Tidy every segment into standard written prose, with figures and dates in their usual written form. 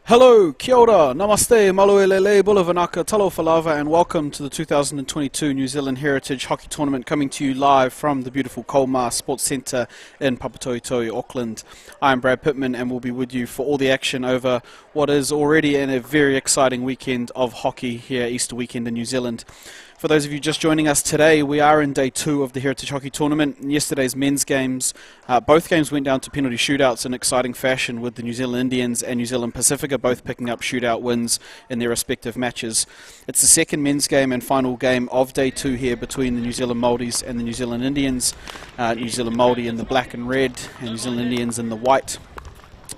Hello, kia ora, namaste, maluelele, bulavanaka, talo falava, and welcome to the 2022 New Zealand Heritage Hockey Tournament, coming to you live from the beautiful Kolmar Sports Centre in Papatoetoe, Auckland. I'm Brad Pittman and we'll be with you for all the action over what is already a very exciting weekend of hockey here, Easter weekend in New Zealand. For those of you just joining us today, we are in day 2 of the Heritage Hockey Tournament. In yesterday's men's games, both games went down to penalty shootouts in exciting fashion, with the New Zealand Indians and New Zealand Pacifica both picking up shootout wins in their respective matches. It's the second men's game and final game of day 2 here between the New Zealand Maoris and the New Zealand Indians. New Zealand Maori in the black and red and New Zealand Indians in the white.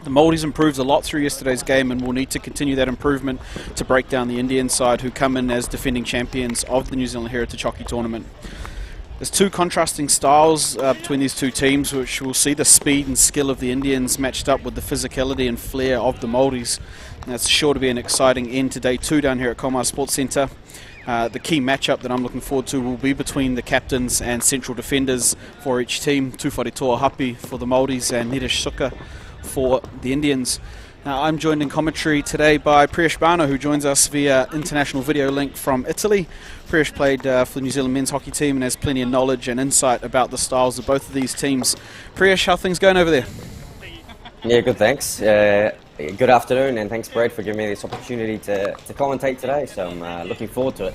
The Maoris improved a lot through yesterday's game and will need to continue that improvement to break down the Indian side, who come in as defending champions of the New Zealand Heritage Hockey Tournament. There's two contrasting styles between these two teams, which will see the speed and skill of the Indians matched up with the physicality and flair of the Maoris. And that's sure to be an exciting end to day 2 down here at Kolmar Sports Centre. The key matchup that I'm looking forward to will be between the captains and central defenders for each team. Tufari Toahapi for the Maoris and Niresh Suka for the Indians. Now, I'm joined in commentary today by Priyesh Bano, who joins us via international video link from Italy. Priyesh played for the New Zealand men's hockey team and has plenty of knowledge and insight about the styles of both of these teams. Priyesh, how are things going over there? Yeah, good, thanks. Good afternoon, and thanks, Brad, for giving me this opportunity to commentate today. So I'm looking forward to it.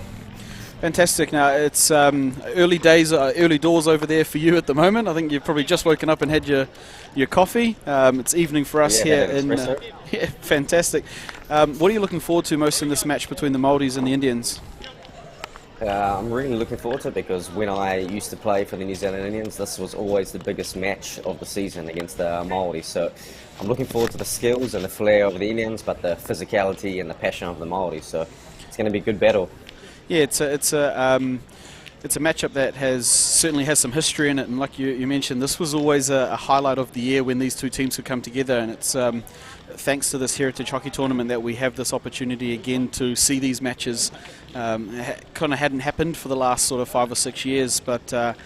Fantastic. Now, it's early doors over there for you at the moment. I think you've probably just woken up and had your coffee. It's evening for us here in yeah, fantastic. What are you looking forward to most in this match between the Maoris and the Indians? I'm really looking forward to it because when I used to play for the New Zealand Indians, this was always the biggest match of the season against the Maori. So I'm looking forward to the skills and the flair of the Indians, but the physicality and the passion of the Maori. So it's going to be a good battle. Yeah, it's a matchup that certainly has some history in it, and like you mentioned, this was always a highlight of the year when these two teams would come together, and it's thanks to this Heritage Hockey Tournament that we have this opportunity again to see these matches. Kind of hadn't happened for the last sort of 5 or 6 years, but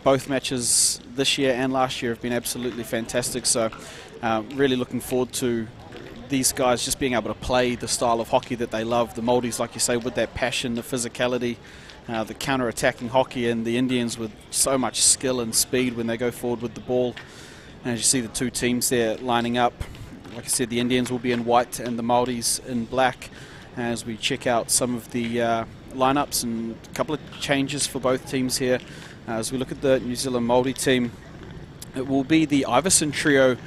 both matches this year and last year have been absolutely fantastic, so really looking forward to these guys just being able to play the style of hockey that they love. The Maoris, like you say, with that passion, the physicality, the counter-attacking hockey, and the Indians with so much skill and speed when they go forward with the ball. And as you see the two teams there lining up, like I said, the Indians will be in white and the Maoris in black. As we check out some of the lineups and a couple of changes for both teams here. As we look at the New Zealand Maori team, it will be the Iverson trio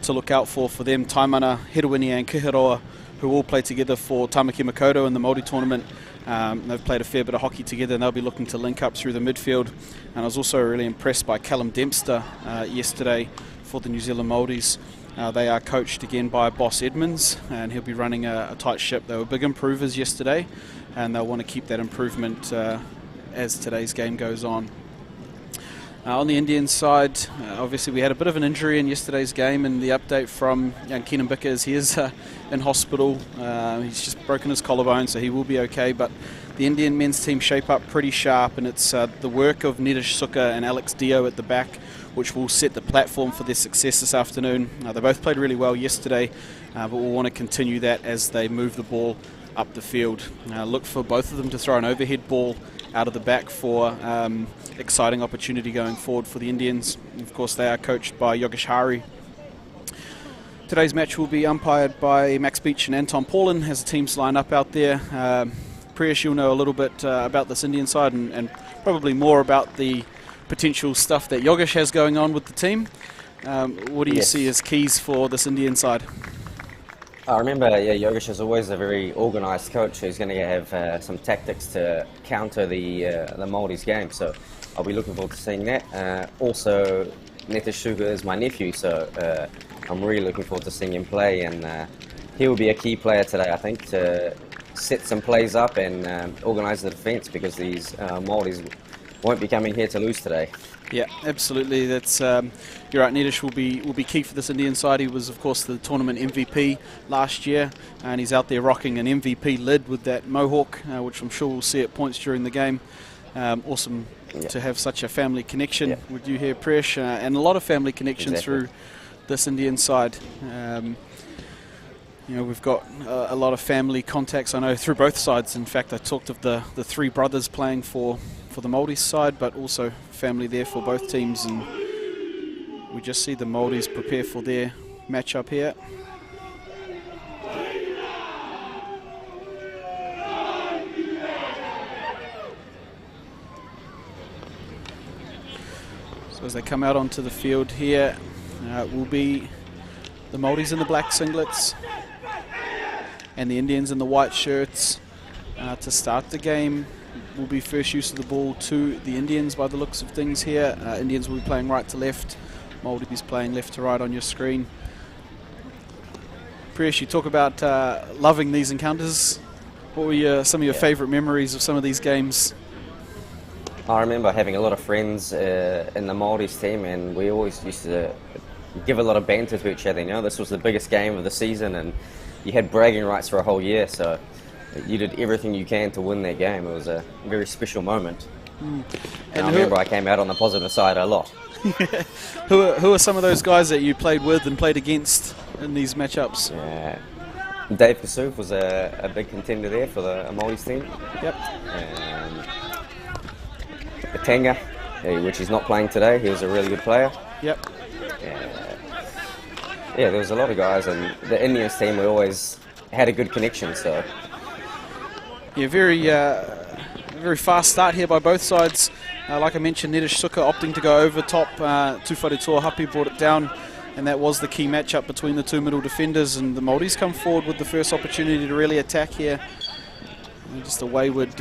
to look out for them. Taimana, Hiruini and Kihiroa, who all play together for Tamaki Makaurau in the Māori tournament. They've played a fair bit of hockey together and they'll be looking to link up through the midfield. And I was also really impressed by Callum Dempster yesterday for the New Zealand Maoris. They are coached again by Boss Edmonds, and he'll be running a tight ship. They were big improvers yesterday and they'll want to keep that improvement as today's game goes on. On the Indian side, obviously we had a bit of an injury in yesterday's game, and the update from young Keenan Bicker is he is in hospital. He's just broken his collarbone, so he will be okay, but the Indian men's team shape up pretty sharp, and it's the work of Niresh Suka and Alex Dio at the back which will set the platform for their success this afternoon. They both played really well yesterday, but we'll want to continue that as they move the ball up the field. Look for both of them to throw an overhead ball out of the back for exciting opportunity going forward for the Indians. Of course, they are coached by Yogesh Hari. Today's match will be umpired by Max Beach and Anton Paulin as the teams line up out there. Priyesh, you'll know a little bit about this Indian side and probably more about the potential stuff that Yogesh has going on with the team. What do you see as keys for this Indian side? I remember, Yogesh is always a very organised coach who's going to have some tactics to counter the Maori's game, so I'll be looking forward to seeing that. Also, Niresh Suka is my nephew, so I'm really looking forward to seeing him play, and he will be a key player today, I think, to set some plays up and organise the defence, because these Maoris won't be coming here to lose today. Yeah, absolutely. That's you're right. Niresh will be key for this Indian side. He was, of course, the tournament MVP last year, and he's out there rocking an MVP lid with that mohawk, which I'm sure we'll see at points during the game. Awesome to have such a family connection with you here, Priyesh, and a lot of family connection through this Indian side. You know, we've got a lot of family contacts, I know, through both sides. In fact, I talked of the three brothers playing for the Māori side, but also family there for both teams. And we just see the Māoris prepare for their matchup here. So as they come out onto the field here, it will be the Māoris in the black singlets and the Indians in the white shirts. To start the game will be first use of the ball to the Indians by the looks of things here. Indians will be playing right to left. Māoris playing left to right on your screen. Priyesh, you talk about loving these encounters. What were some of your favourite memories of some of these games? I remember having a lot of friends in the Māoris team, and we always used to give a lot of banter to each other. You know, this was the biggest game of the season, and you had bragging rights for a whole year, so you did everything you can to win that game. It was a very special moment. And I remember I came out on the positive side a lot. Who are some of those guys that you played with and played against in these matchups? Dave Kasuf was a big contender there for the Māoris team. Yep. Tenga, which he's not playing today, he was a really good player. Yep. Yeah, there was a lot of guys, and the Indians team, we always had a good connection. So yeah, very fast start here by both sides. Like I mentioned, Nedish Suka opting to go over top. Tufari Tuahapi brought it down, and that was the key matchup between the two middle defenders. And the Māoris come forward with the first opportunity to really attack here. And just a wayward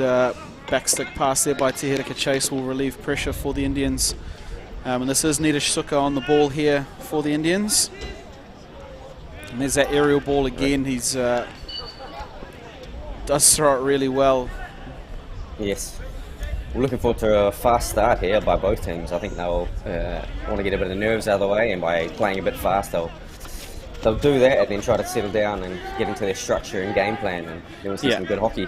backstick pass there by Te Hiraka Chase will relieve pressure for the Indians. And this is Nedish Suka on the ball here for the Indians. And there's that aerial ball again. He's does throw it really well. Yes. We're looking forward to a fast start here by both teams. I think they'll want to get a bit of nerves out of the way, and by playing a bit fast, they'll do that and then try to settle down and get into their structure and game plan, and then we'll see some good hockey.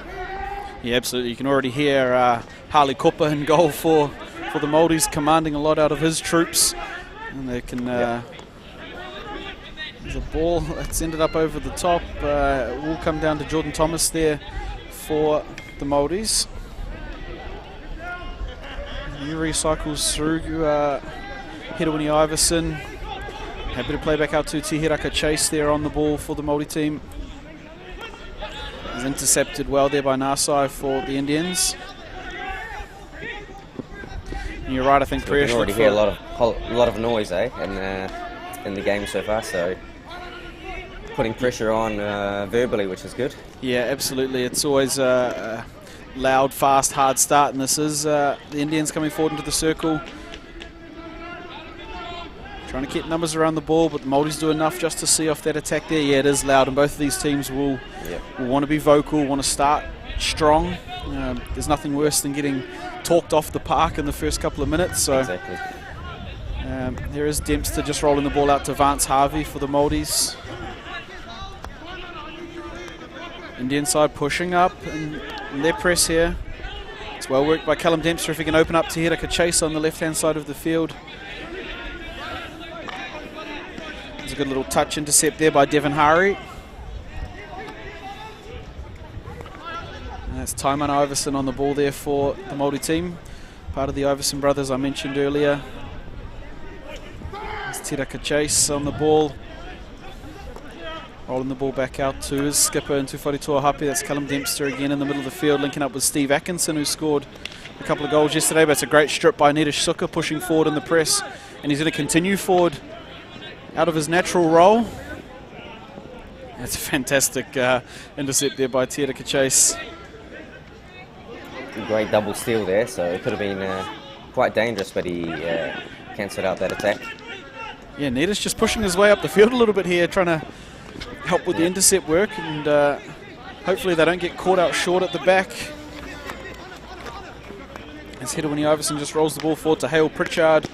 Yeah, absolutely. You can already hear Harley Kopa in goal for the Māoris, commanding a lot out of his troops. And they can... There's a ball that's ended up over the top. It will come down to Jordan Thomas there for the Māoris. He recycles through Hedawini Iverson. Happy to play back out to Te Hiraka Chase there on the ball for the Māori team. He's intercepted well there by Nasai for the Indians. And you're right, I think. So we can already hear a lot of noise, in the game so far. So putting pressure on verbally, which is good. Yeah, absolutely. It's always a loud, fast, hard start, and this is the Indians coming forward into the circle. Trying to keep numbers around the ball, but the Māoris do enough just to see off that attack there. Yeah, it is loud, and both of these teams will want to be vocal, want to start strong. There's nothing worse than getting talked off the park in the first couple of minutes. So exactly. There is Dempster just rolling the ball out to Vance Harvey for the Māoris. Indian side pushing up in their press here. It's well worked by Callum Dempster if he can open up to Hiraka Chase on the left-hand side of the field. There's a good little touch intercept there by Devon Hari. And that's Taiman Iverson on the ball there for the Māori team. Part of the Iverson brothers I mentioned earlier. There's Te Hiraka Chase on the ball. Rolling the ball back out to his skipper and Tufari Tuahapi. That's Callum Dempster again in the middle of the field, linking up with Steve Atkinson, who scored a couple of goals yesterday. But it's a great strip by Nedish Suka, pushing forward in the press. And he's going to continue forward out of his natural role. That's a fantastic intercept there by Te Hiraka Chase. Great double steal there, so it could have been quite dangerous, but he cancelled out that attack. Yeah, Nedish just pushing his way up the field a little bit here, trying to help with the intercept work, and hopefully they don't get caught out short at the back. As Hedawini Iverson just rolls the ball forward to Hale Pritchard,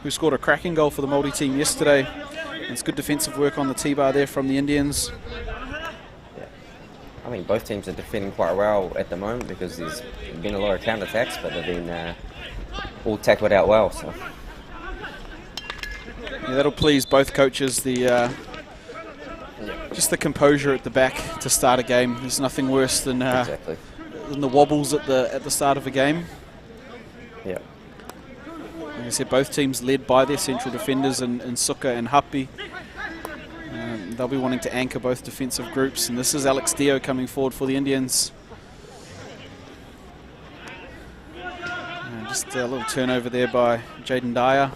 who scored a cracking goal for the Māori team yesterday. And it's good defensive work on the T-bar there from the Indians. Yeah. I think both teams are defending quite well at the moment, because there's been a lot of counter-attacks, but they've been all tackled out well. So yeah, that'll please both coaches. The just the composure at the back to start a game. There's nothing worse than Exactly. than the wobbles at the start of a game. Yeah. Like I said, both teams led by their central defenders in Suka and Hapi. They'll be wanting to anchor both defensive groups, and this is Alex Dio coming forward for the Indians. Just a little turnover there by Jaden Dyer,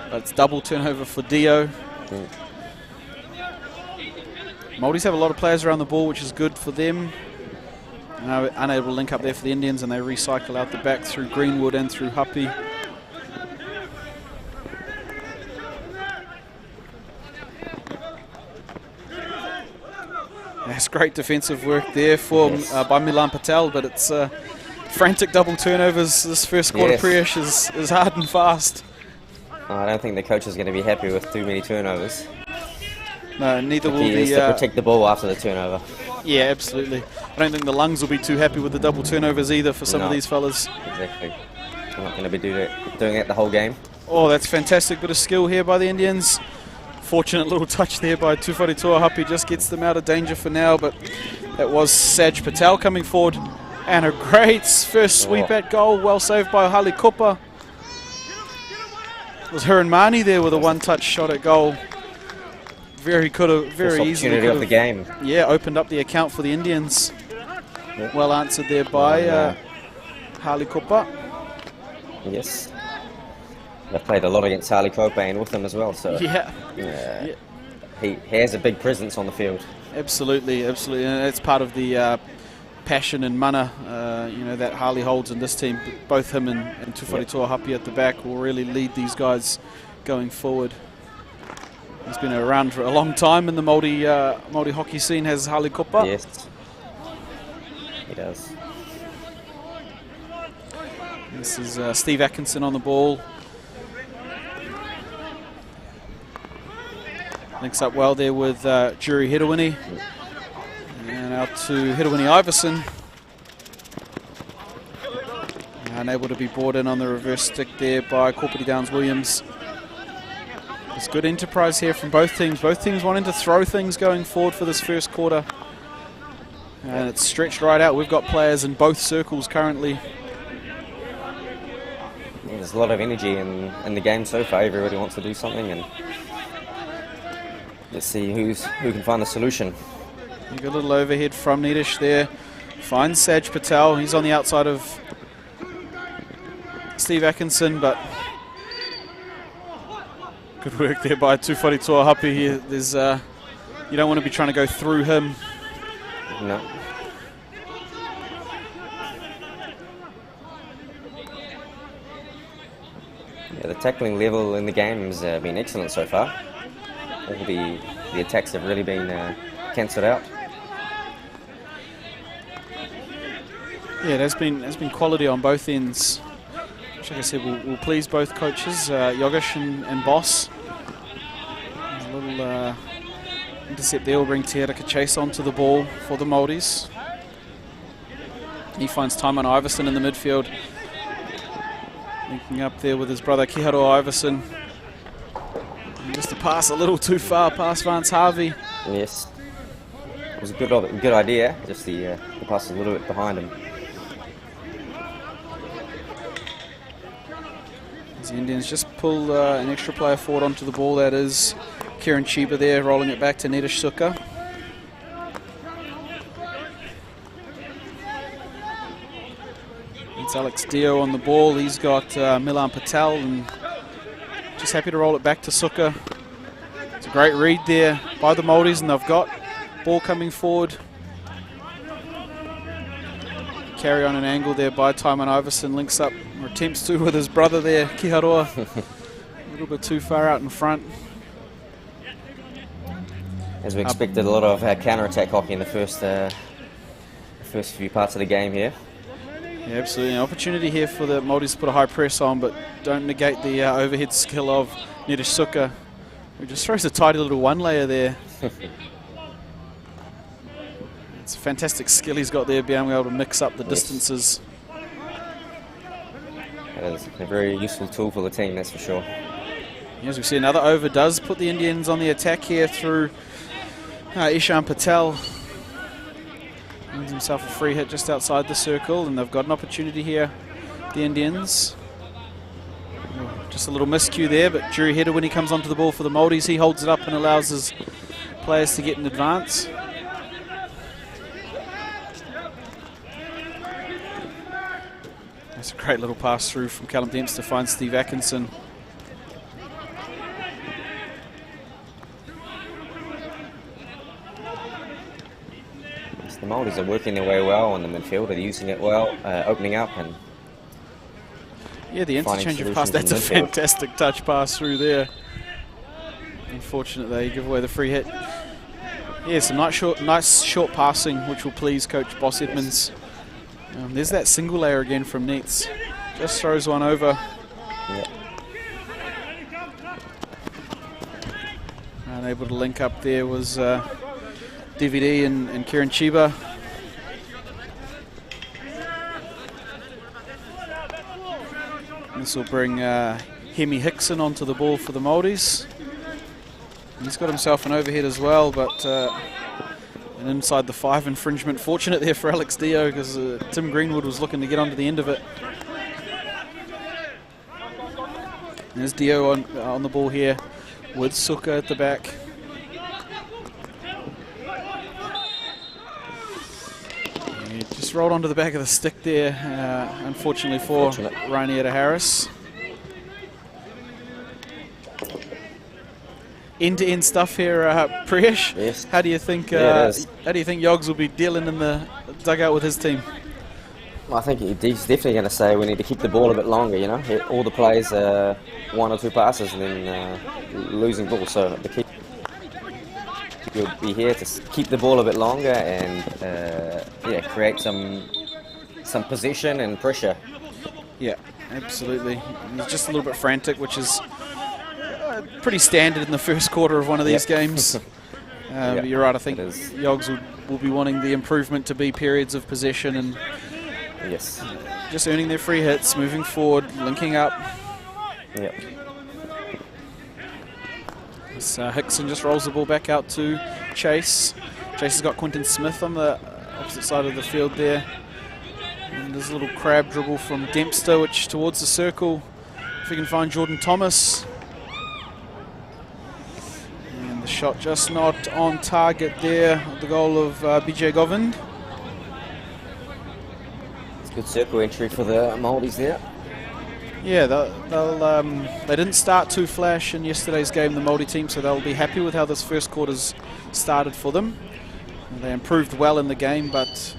but it's double turnover for Dio. Māoris have a lot of players around the ball, which is good for them. Unable to link up there for the Indians, and they recycle out the back through Greenwood and through Hapi. That's great defensive work there for by Milan Patel, but it's frantic double turnovers. This first quarter pre-ish is hard and fast. I don't think the coach is going to be happy with too many turnovers. No, neither will the... He needs to protect the ball after the turnover. Yeah, absolutely. I don't think the Lungs will be too happy with the double turnovers either for some of these fellas. Exactly. They're not going to be doing that the whole game. Oh, that's fantastic bit of skill here by the Indians. Fortunate little touch there by Tuwharetoa. Hapi just gets them out of danger for now, but that was Saj Patel coming forward. And a great first sweep at goal. Well saved by Hali Kupa. It was Hiranmani there with a one-touch shot at goal. Very easily of the game. Yeah, opened up the account for the Indians. Well answered there by Hali Kupa. Yes. They've played a lot against Hali Kupa and with him as well, so he has a big presence on the field. Absolutely, absolutely, and that's part of the passion and mana that Harley holds in this team. Both him and Tuwharetoa Hapi at the back will really lead these guys going forward. He's been around for a long time in the Māori hockey scene, has Hali Kupa. Yes, he does. This is Steve Atkinson on the ball. Links up well there with Jury Hedawini. And out to Hedawini Iverson. Unable to be brought in on the reverse stick there by Korpiti Downs Williams. It's good enterprise here from both teams. Both teams wanting to throw things going forward for this first quarter. And it's stretched right out. We've got players in both circles currently. Yeah, there's a lot of energy in the game so far. Everybody wants to do something, and let's see who can find the solution. You got a little overhead from Nitish there. Finds Saj Patel. He's on the outside of Steve Atkinson, but good work there by Tuwharetoa Hapi here. There's you don't want to be trying to go through him. No. Yeah, the tackling level in the game has been excellent so far. All the attacks have really been cancelled out. Yeah, it has been quality on both ends, which, like I said, will please both coaches, Yogesh and Boss. A little intercept there will bring Te Arika Chase onto the ball for the Māoris. He finds Taimana Iverson in the midfield, linking up there with his brother Kiharoa Iverson. And just a pass a little too far past Vance Harvey. Yes, it was a good idea. Just the pass a little bit behind him. The Indians just pull an extra player forward onto the ball. That is Kieran Chiba there, rolling it back to Nitish Suka. It's Alex Dio on the ball. He's got Milan Patel, and just happy to roll it back to Suka. It's a great read there by the Māoris, and they've got ball coming forward. Carry on an angle there by Taimana Iverson, links up, or attempts to, with his brother there, Kiharoa. A little bit too far out in front. As we expected, a lot of counter-attack hockey in the first few parts of the game here. Yeah, absolutely. An opportunity here for the Māoris to put a high press on, but don't negate the overhead skill of Nitish Suka, who just throws a tidy little one-layer there. It's a fantastic skill he's got there, being able to mix up the distances. It is a very useful tool for the team, that's for sure. As we see, another over does put the Indians on the attack here through Ishan Patel wins himself a free hit just outside the circle, and they've got an opportunity here, the Indians. Just a little miscue there, but Jury Header, when he comes onto the ball for the Māoris, he holds it up and allows his players to get in advance. That's a great little pass through from Callum Dempster to find Steve Atkinson. The Māoris are working their way well on the midfield. They're using it well, opening up and yeah, the interchange of pass. That's a fantastic touch pass through there. Unfortunate they give away the free hit. Yeah, some nice short passing, which will please Coach Boss Edmonds. There's that single layer again from Nets. Just throws one over. Yep. Unable to link up there was DVD and Kieran Chiba. This will bring Hemi Hickson onto the ball for the Māoris. He's got himself an overhead as well, but an inside the 5 infringement. Fortunate there for Alex Dio, because Tim Greenwood was looking to get onto the end of it. And there's Dio on the ball here with Suka at the back. He just rolled onto the back of the stick there, unfortunately for Rainiera Harris. End-to-end stuff here, Priyesh. Yes. How do you think? Yeah, how do you think Yogs will be dealing in the dugout with his team? Well, I think he's definitely going to say we need to keep the ball a bit longer. You know, all the plays 1 or 2 passes and then losing ball. So the key will be here to keep the ball a bit longer and yeah, create some possession and pressure. Yeah, absolutely. He's just a little bit frantic, which is pretty standard in the first quarter of one of these games. But you're right, I think Yogs will be wanting the improvement to be periods of possession and yes, just earning their free hits, moving forward, linking up. Yep. Hickson just rolls the ball back out to Chase. Chase has got Quentin Smith on the opposite side of the field there. And there's a little crab dribble from Dempster, which towards the circle. If we can find Jordan Thomas. And the shot just not on target there. The goal of BJ Govind. It's a good circle entry for the Māoris there. Yeah, they didn't start too flash in yesterday's game, the Māori team, so they'll be happy with how this first quarter's started for them. And they improved well in the game, but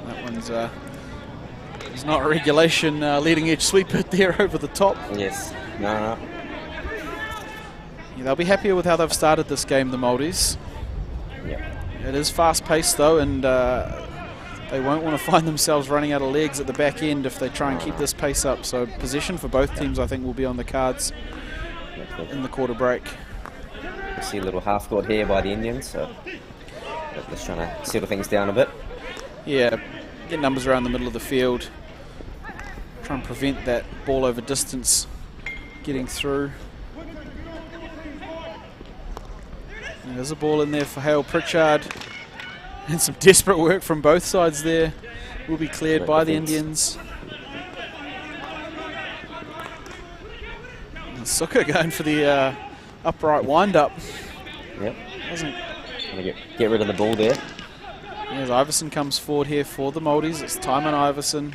that one's it's not a regulation leading edge sweep it there over the top. Yes, no. Yeah, they'll be happier with how they've started this game, the Māoris. Yeah. It is fast-paced though, and they won't want to find themselves running out of legs at the back end if they try and keep this pace up. So possession for both teams, I think, will be on the cards in the quarter break. You see a little half-court here by the Indians, so they're just trying to settle things down a bit. Yeah, get numbers around the middle of the field. Try and prevent that ball over distance getting through. And there's a ball in there for Hale Pritchard. And some desperate work from both sides there. Will be cleared by the Indians. And Suka going for the upright wind-up. Yep. Doesn't get rid of the ball there. As Iverson comes forward here for the Māoris. It's Timon Iverson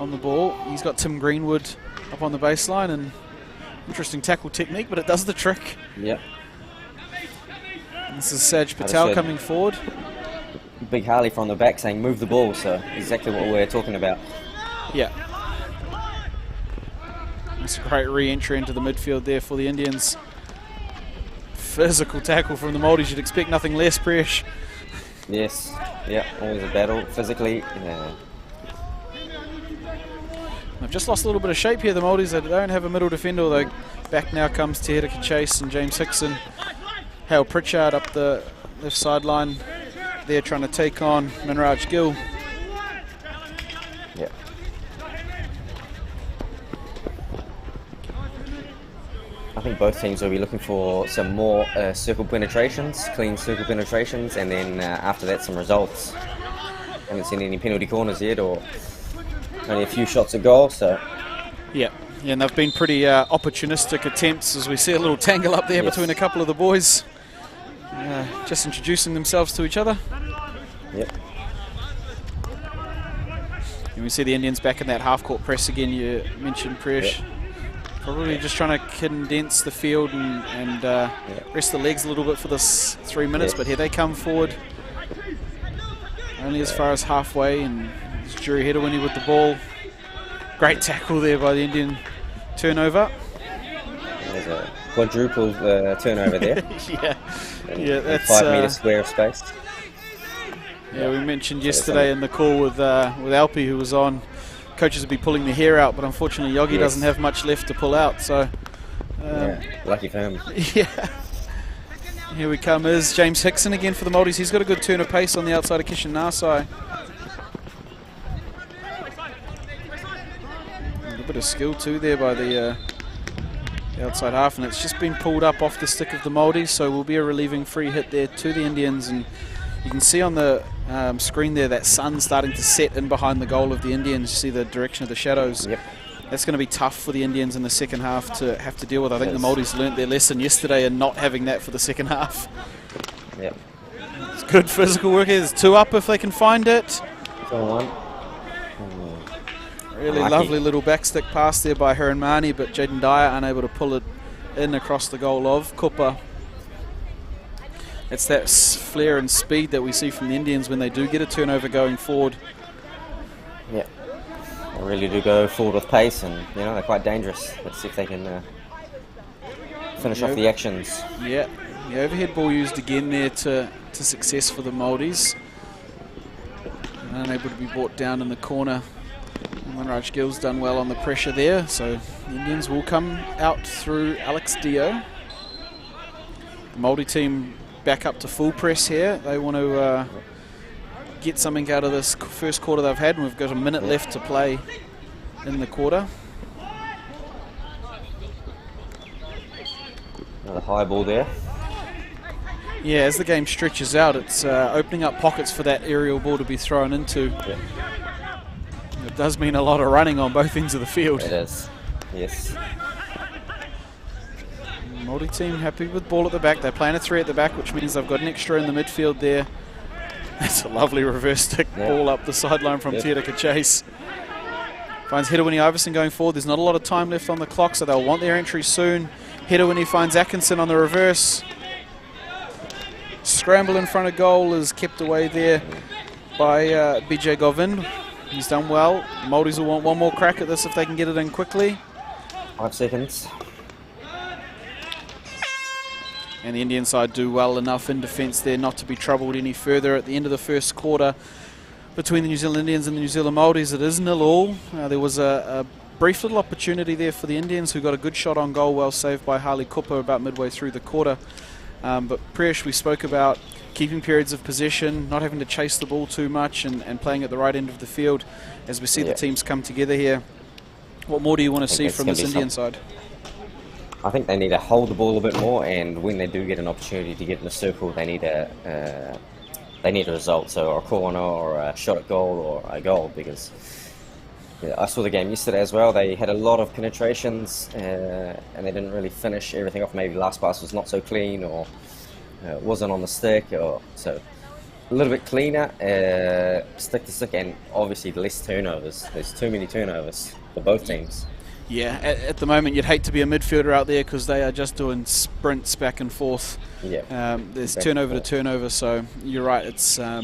on the ball. He's got Tim Greenwood up on the baseline, and interesting tackle technique, but it does the trick. Yep. And this is Saj Patel coming forward. Big Harley from the back saying move the ball, so exactly what we're talking about. Yeah. It's a great re-entry into the midfield there for the Indians. Physical tackle from the Māoris. You'd expect nothing less, Priyesh. Yes, yeah, always a battle physically. Yeah. They've just lost a little bit of shape here, the Māoris. They don't have a middle defender, although back now comes Te Herika Chase and James Hickson. Hale Pritchard up the left sideline. They're trying to take on Minraj Gill. Yeah. I think both teams will be looking for some more circle penetrations, clean circle penetrations, and then after that some results. Haven't seen any penalty corners yet, or only a few shots at goal. So yeah, and they've been pretty opportunistic attempts, as we see a little tangle up there between a couple of the boys, just introducing themselves to each other. Yep. And we see the Indians back in that half-court press again. You mentioned Presh. Yep. Probably just trying to condense the field and rest the legs a little bit for this 3 minutes, but here they come forward. Only as far as halfway, and it's Drew Hedawini with the ball. Great tackle there by the Indian turnover. There's a quadruple turnover there. That's 5 metre square of space. Yeah, we mentioned yesterday in the call with Alpi, who was on, coaches would be pulling their hair out, but unfortunately Yogi doesn't have much left to pull out. So, lucky for him. Yeah. Here we come is James Hickson again for the Māoris. He's got a good turn of pace on the outside of Kishan Nasai. A bit of skill too there by the outside half, and it's just been pulled up off the stick of the Māoris, so will be a relieving free hit there to the Indians. And you can see on the screen there that sun starting to set in behind the goal of the Indians. You see the direction of the shadows. Yep. That's going to be tough for the Indians in the second half to have to deal with. I think the Māoris learnt their lesson yesterday in not having that for the second half. Yep. It's good physical work here. There's 2 up if they can find it. Go on. Really lovely little backstick pass there by Hiranmani, but Jaden Dyer unable to pull it in across the goal of Kupa. It's that flair and speed that we see from the Indians when they do get a turnover going forward. Yeah. They really do go forward with pace, and they're quite dangerous. Let's see if they can finish off the actions. Yeah, the overhead ball used again there to success for the Māoris. Unable to be brought down in the corner. Manraj Gill's done well on the pressure there, so the Indians will come out through Alex Dio. The Māori team back up to full press here. They want to get something out of this first quarter they've had, and we've got a minute left to play in the quarter. Another high ball there. Yeah, as the game stretches out, it's opening up pockets for that aerial ball to be thrown into. Yeah. It does mean a lot of running on both ends of the field. It is, yes. Māori team happy with ball at the back. They're playing a 3 at the back, which means they've got an extra in the midfield there. That's a lovely reverse stick ball up the sideline from Tiraka Chase. Finds Hedawini Iverson going forward. There's not a lot of time left on the clock, so they'll want their entry soon. Hedawini finds Atkinson on the reverse. Scramble in front of goal is kept away there by BJ Govind. He's done well. Māoris will want one more crack at this if they can get it in quickly. 5 seconds. And the Indian side do well enough in defence there not to be troubled any further at the end of the first quarter between the New Zealand Indians and the New Zealand Māoris. It is 0-0. There was a brief little opportunity there for the Indians, who got a good shot on goal, well saved by Harley Kupa about midway through the quarter. But Presh, we spoke about keeping periods of possession, not having to chase the ball too much, and playing at the right end of the field as we see the teams come together here. What more do you want to see from this Indian side? I think they need to hold the ball a bit more, and when they do get an opportunity to get in the circle, they need a result, so a corner or a shot at goal or a goal, because I saw the game yesterday as well. They had a lot of penetrations and they didn't really finish everything off. Maybe the last pass was not so clean, or wasn't on the stick, or so a little bit cleaner, stick to stick, and obviously less turnovers. There's too many turnovers for both teams. Yeah, at the moment you'd hate to be a midfielder out there because they are just doing sprints back and forth. Yeah. There's turnover to turnover, so you're right. It's I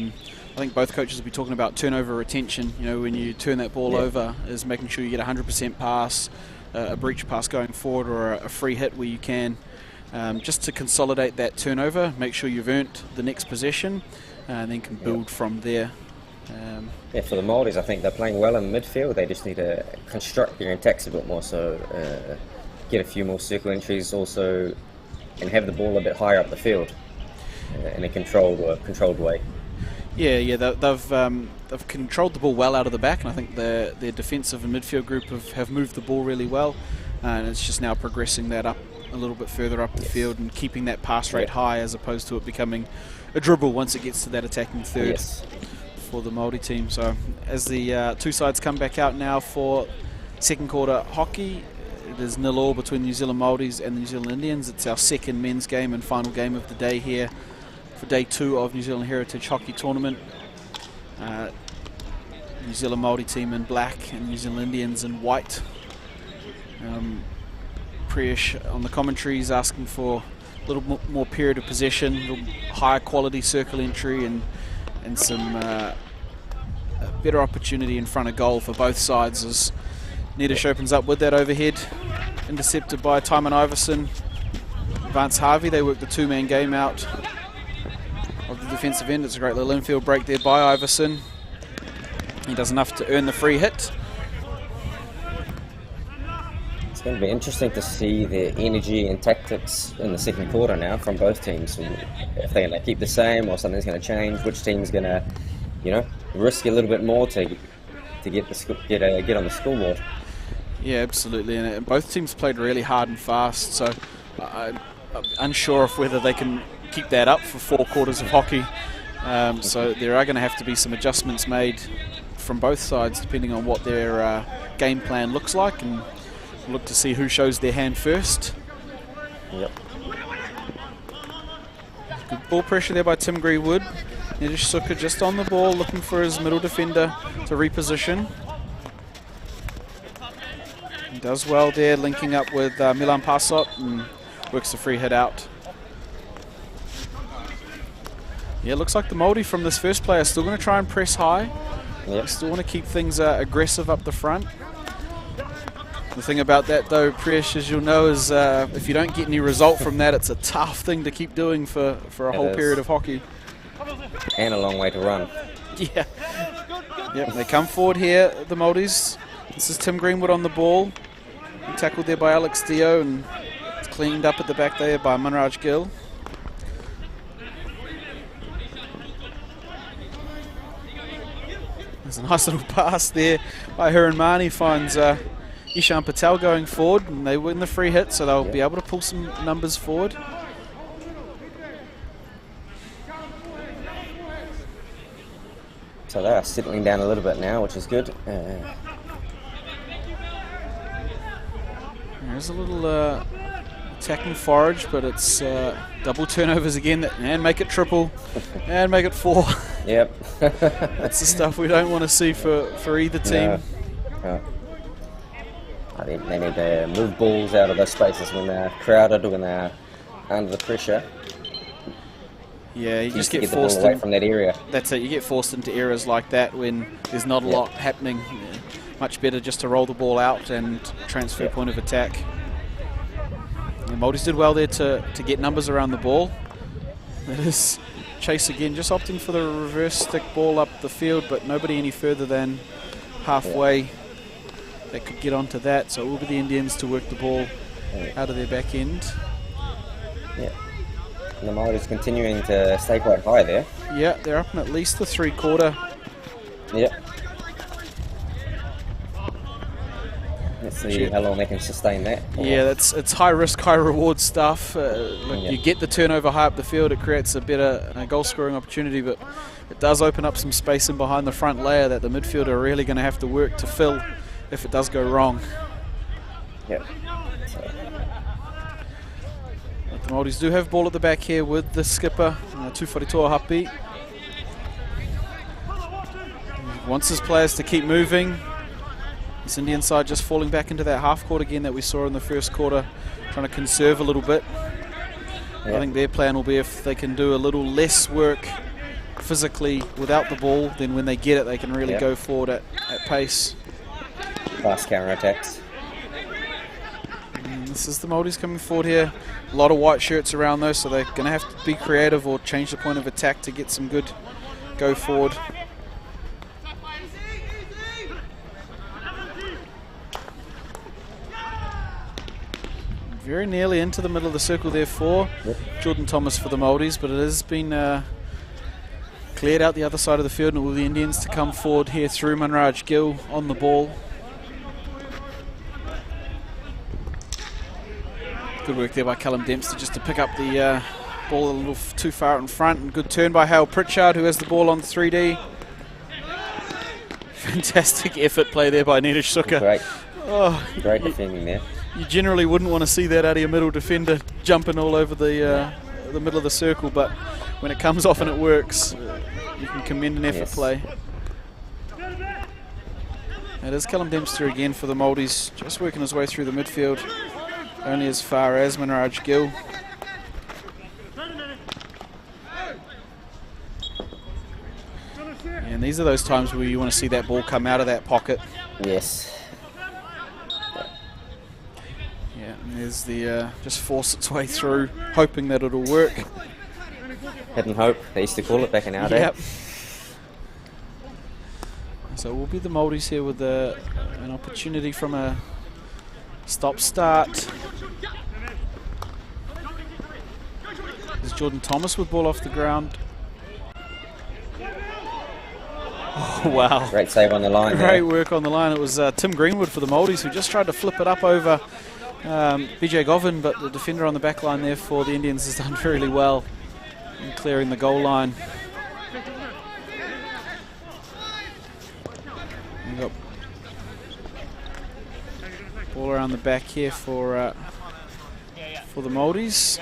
think both coaches will be talking about turnover retention. When you turn that ball over, is making sure you get a 100% pass, a breach pass going forward, or a free hit where you can, just to consolidate that turnover. Make sure you've earned the next possession, and then can build from there. For the Māoris, I think they're playing well in the midfield. They just need to construct their attacks a bit more, so get a few more circle entries also, and have the ball a bit higher up the field in a controlled way. Yeah, they've controlled the ball well out of the back, and I think their defensive and midfield group have moved the ball really well, and it's just now progressing that up a little bit further up the field and keeping that pass rate high, as opposed to it becoming a dribble once it gets to that attacking third for the Maori team. So as the two sides come back out now for second quarter hockey, it is 0-0 between the New Zealand Maoris and the New Zealand Indians. It's our second men's game and final game of the day here for day 2 of New Zealand Heritage Hockey Tournament. New Zealand Maori team in black and New Zealand Indians in white. Priyesh on the commentary is asking for a little more period of possession, a little higher quality circle entry, and some better opportunity in front of goal for both sides as Nedish opens up with that overhead, intercepted by Timon Iverson. Vance Harvey, they work the two-man game out of the defensive end. It's a great little infield break there by Iverson. He does enough to earn the free hit. It's going to be interesting to see the energy and tactics in the second quarter now from both teams. If they're going to keep the same or something's going to change, which team's going to, risk a little bit more to get on the scoreboard. Yeah, absolutely. And both teams played really hard and fast, so I'm unsure of whether they can keep that up for 4 quarters of hockey. So there are going to have to be some adjustments made from both sides depending on what their game plan looks like, and look to see who shows their hand first. Yep. Good ball pressure there by Tim Greenwood. Nedish Suka just on the ball, looking for his middle defender to reposition. He does well there, linking up with Milan Pasot, and works the free hit out. Yeah, looks like the Maori from this first play are still going to try and press high. Yep. Still want to keep things aggressive up the front. The thing about that, though, Priyesh, as you'll know, is if you don't get any result from that, it's a tough thing to keep doing for a whole period of hockey. And a long way to run. Yeah. Yep, they come forward here, the Maoris. This is Tim Greenwood on the ball. Tackled there by Alex Dio, and it's cleaned up at the back there by Munraj Gill. There's a nice little pass there by Hiranmani, finds Ishan Patel going forward, and they win the free hit, so they'll be able to pull some numbers forward. So they are settling down a little bit now, which is good. There's a little attacking forage, but it's double turnovers again, and make it triple, and make it 4. Yep. That's the stuff we don't want to see for either team. No. I think they need to move balls out of those spaces when they're crowded or when they're under the pressure. Yeah, you just get forced away from that area. That's it. You get forced into errors like that when there's not a lot happening. Much better just to roll the ball out and transfer point of attack. The Maoris did well there to get numbers around the ball. That is Chase again, just opting for the reverse stick ball up the field, but nobody any further than halfway that could get onto that. So it will be the Indians to work the ball out of their back end. Yeah. And the Maoris continuing to stay quite high there. Yeah, they're up in at least the 3/4. Yeah. Let's see how long they can sustain that. Yeah, it's high risk, high reward stuff. You get the turnover high up the field, it creates a better goal scoring opportunity, but it does open up some space in behind the front layer that the midfielder are really going to have to work to fill if it does go wrong. Yeah. The Maoris do have ball at the back here with the skipper, Tuwharetoa Hapi. He wants his players to keep moving. This Indian side just falling back into that half court again that we saw in the first quarter, trying to conserve a little bit. I think their plan will be if they can do a little less work physically without the ball, then when they get it they can really go forward at pace. Fast counter-attacks. This is the Maoris coming forward here. A lot of white shirts around though, so they're going to have to be creative or change the point of attack to get some good go forward. Very nearly into the middle of the circle there for Jordan Thomas for the Maoris, but it has been cleared out the other side of the field, and all the Indians to come forward here through Munraj Gill on the ball. Good work there by Callum Dempster just to pick up the ball a little too far in front, and good turn by Hale Pritchard, who has the ball on 3D. Fantastic effort play there by Needish Suka. Great defending there. You generally wouldn't want to see that out of your middle defender jumping all over the middle of the circle, but when it comes off and it works, you can commend an effort play. It is Callum Dempster again for the Māoris, just working his way through the midfield, only as far as Minraj Gill. And these are those times where you want to see that ball come out of that pocket. Yes. Yeah, and there's the just force its way through, hoping that it'll work. Hidden hope, they used to call it back in our day. Yep. So it will be the Māoris here with an opportunity from a stop-start. There's Jordan Thomas with ball off the ground. Oh, wow. Great save on the line. Great work on the line. It was Tim Greenwood for the Māoris who just tried to flip it up over BJ Govin, but the defender on the back line there for the Indians has done really well in clearing the goal line. We've got ball around the back here for the Māoris.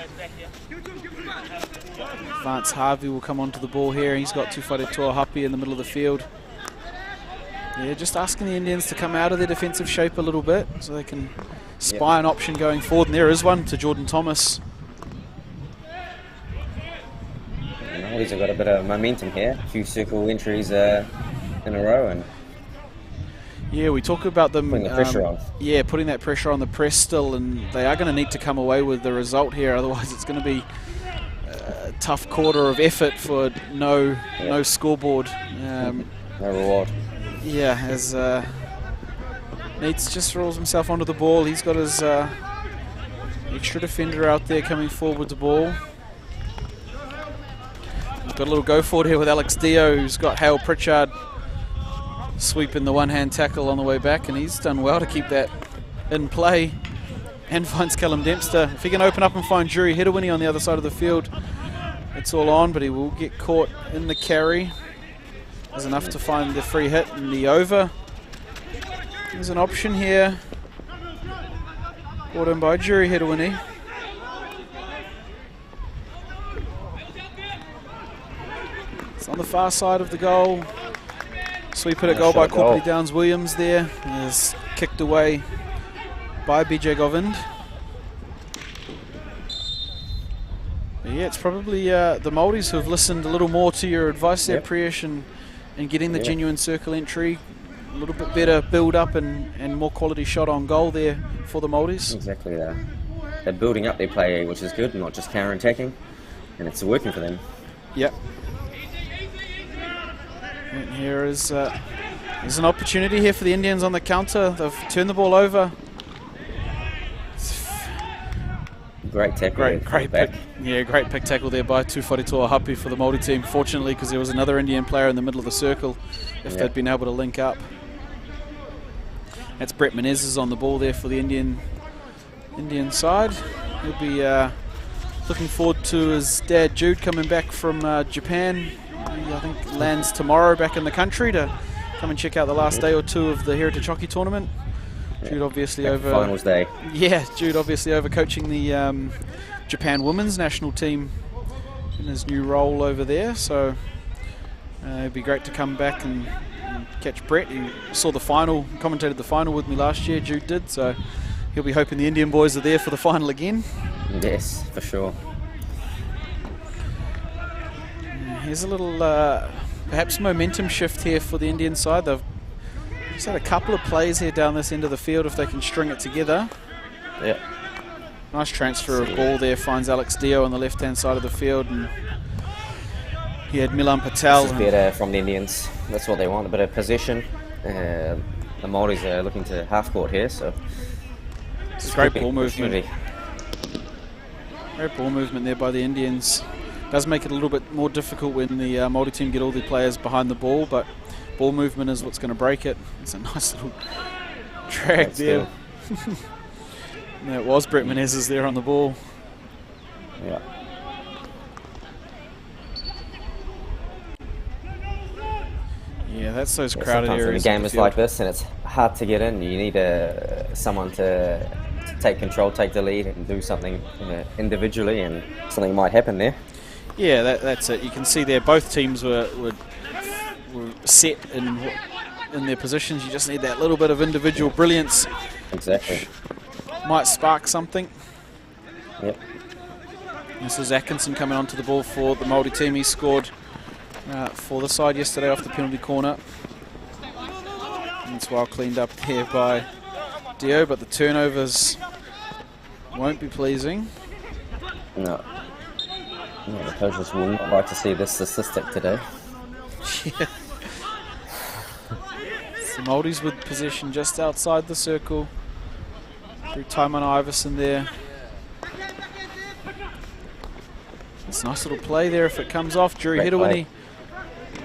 Vance Harvey will come onto the ball here. He's got Tufare Toahapi in the middle of the field. Yeah, just asking the Indians to come out of their defensive shape a little bit so they can spy an option going forward. And there is one to Jordan Thomas. Māoris have got a bit of momentum here. A few circle entries in a row, and yeah, we talk about them putting the pressure on. Yeah, putting that pressure on the press still, and they are going to need to come away with the result here. Otherwise, it's going to be a tough quarter of effort for no scoreboard. No reward. Yeah, as Needs just rolls himself onto the ball. He's got his extra defender out there coming forward with the ball. Got a little go forward here with Alex Dio, who's got Hale Pritchard sweeping the one-hand tackle on the way back, and he's done well to keep that in play and finds Callum Dempster. If he can open up and find Juri Hedawini on the other side of the field, it's all on, but he will get caught in the carry. There's enough to find the free hit and the over. There's an option here. Brought in by Juri Hedawini. It's on the far side of the goal. Sweep it at goal by Corpy Downs Williams there. Is kicked away by BJ Govind. But yeah, it's probably the Māoris who have listened a little more to your advice there, Priyesh, and getting the genuine circle entry. A little bit better build up and more quality shot on goal there for the Māoris. Exactly that. They're building up their play, which is good, not just counter-attacking, and it's working for them. Yep. And here is there's an opportunity here for the Indians on the counter. They've turned the ball over. Great tackle. Great pick. Yeah, great pick tackle there by Tufare Toahapi for the Māori team. Fortunately, because there was another Indian player in the middle of the circle, if they'd been able to link up. That's Brett Menezes on the ball there for the Indian side. He'll be looking forward to his dad Jude coming back from Japan. He, I think, lands tomorrow back in the country to come and check out the last day or two of the Heritage Hockey Tournament. Jude obviously over finals day. Yeah, Jude obviously over coaching the Japan women's national team in his new role over there. So it'd be great to come back and catch Brett. He saw the final, commentated the final with me last year. Jude did, so he'll be hoping the Indian boys are there for the final again. Yes, for sure. Here's a little perhaps momentum shift here for the Indian side. They've just had a couple of plays here down this end of the field if they can string it together. Yep. Nice transfer of ball there, finds Alex Dio on the left-hand side of the field, and he had Milan Patel. This is better from the Indians. That's what they want, a bit of possession. The Māoris are looking to half-court here, so it's great ball movement. Great ball movement there by the Indians. Does make it a little bit more difficult when the Māori team get all their players behind the ball, but ball movement is what's going to break it. It's a nice little drag there. There it was, Brett Menezes there on the ball. Yeah. Yeah, that's those crowded areas. When the game is like this and it's hard to get in, you need someone to take control, take the lead, and do something individually, and something might happen there. Yeah, that's it. You can see there both teams were set in their positions. You just need that little bit of individual brilliance. Exactly. Might spark something. Yep. This is Atkinson coming onto the ball for the Maori team. He scored for the side yesterday off the penalty corner. And it's well cleaned up here by Dio, but the turnovers won't be pleasing. No. Yeah, the coaches will not like to see this statistic today. Yeah. The Māoris with possession just outside the circle. Through Taimana Iverson there. It's a nice little play there if it comes off. Drew Hedawini,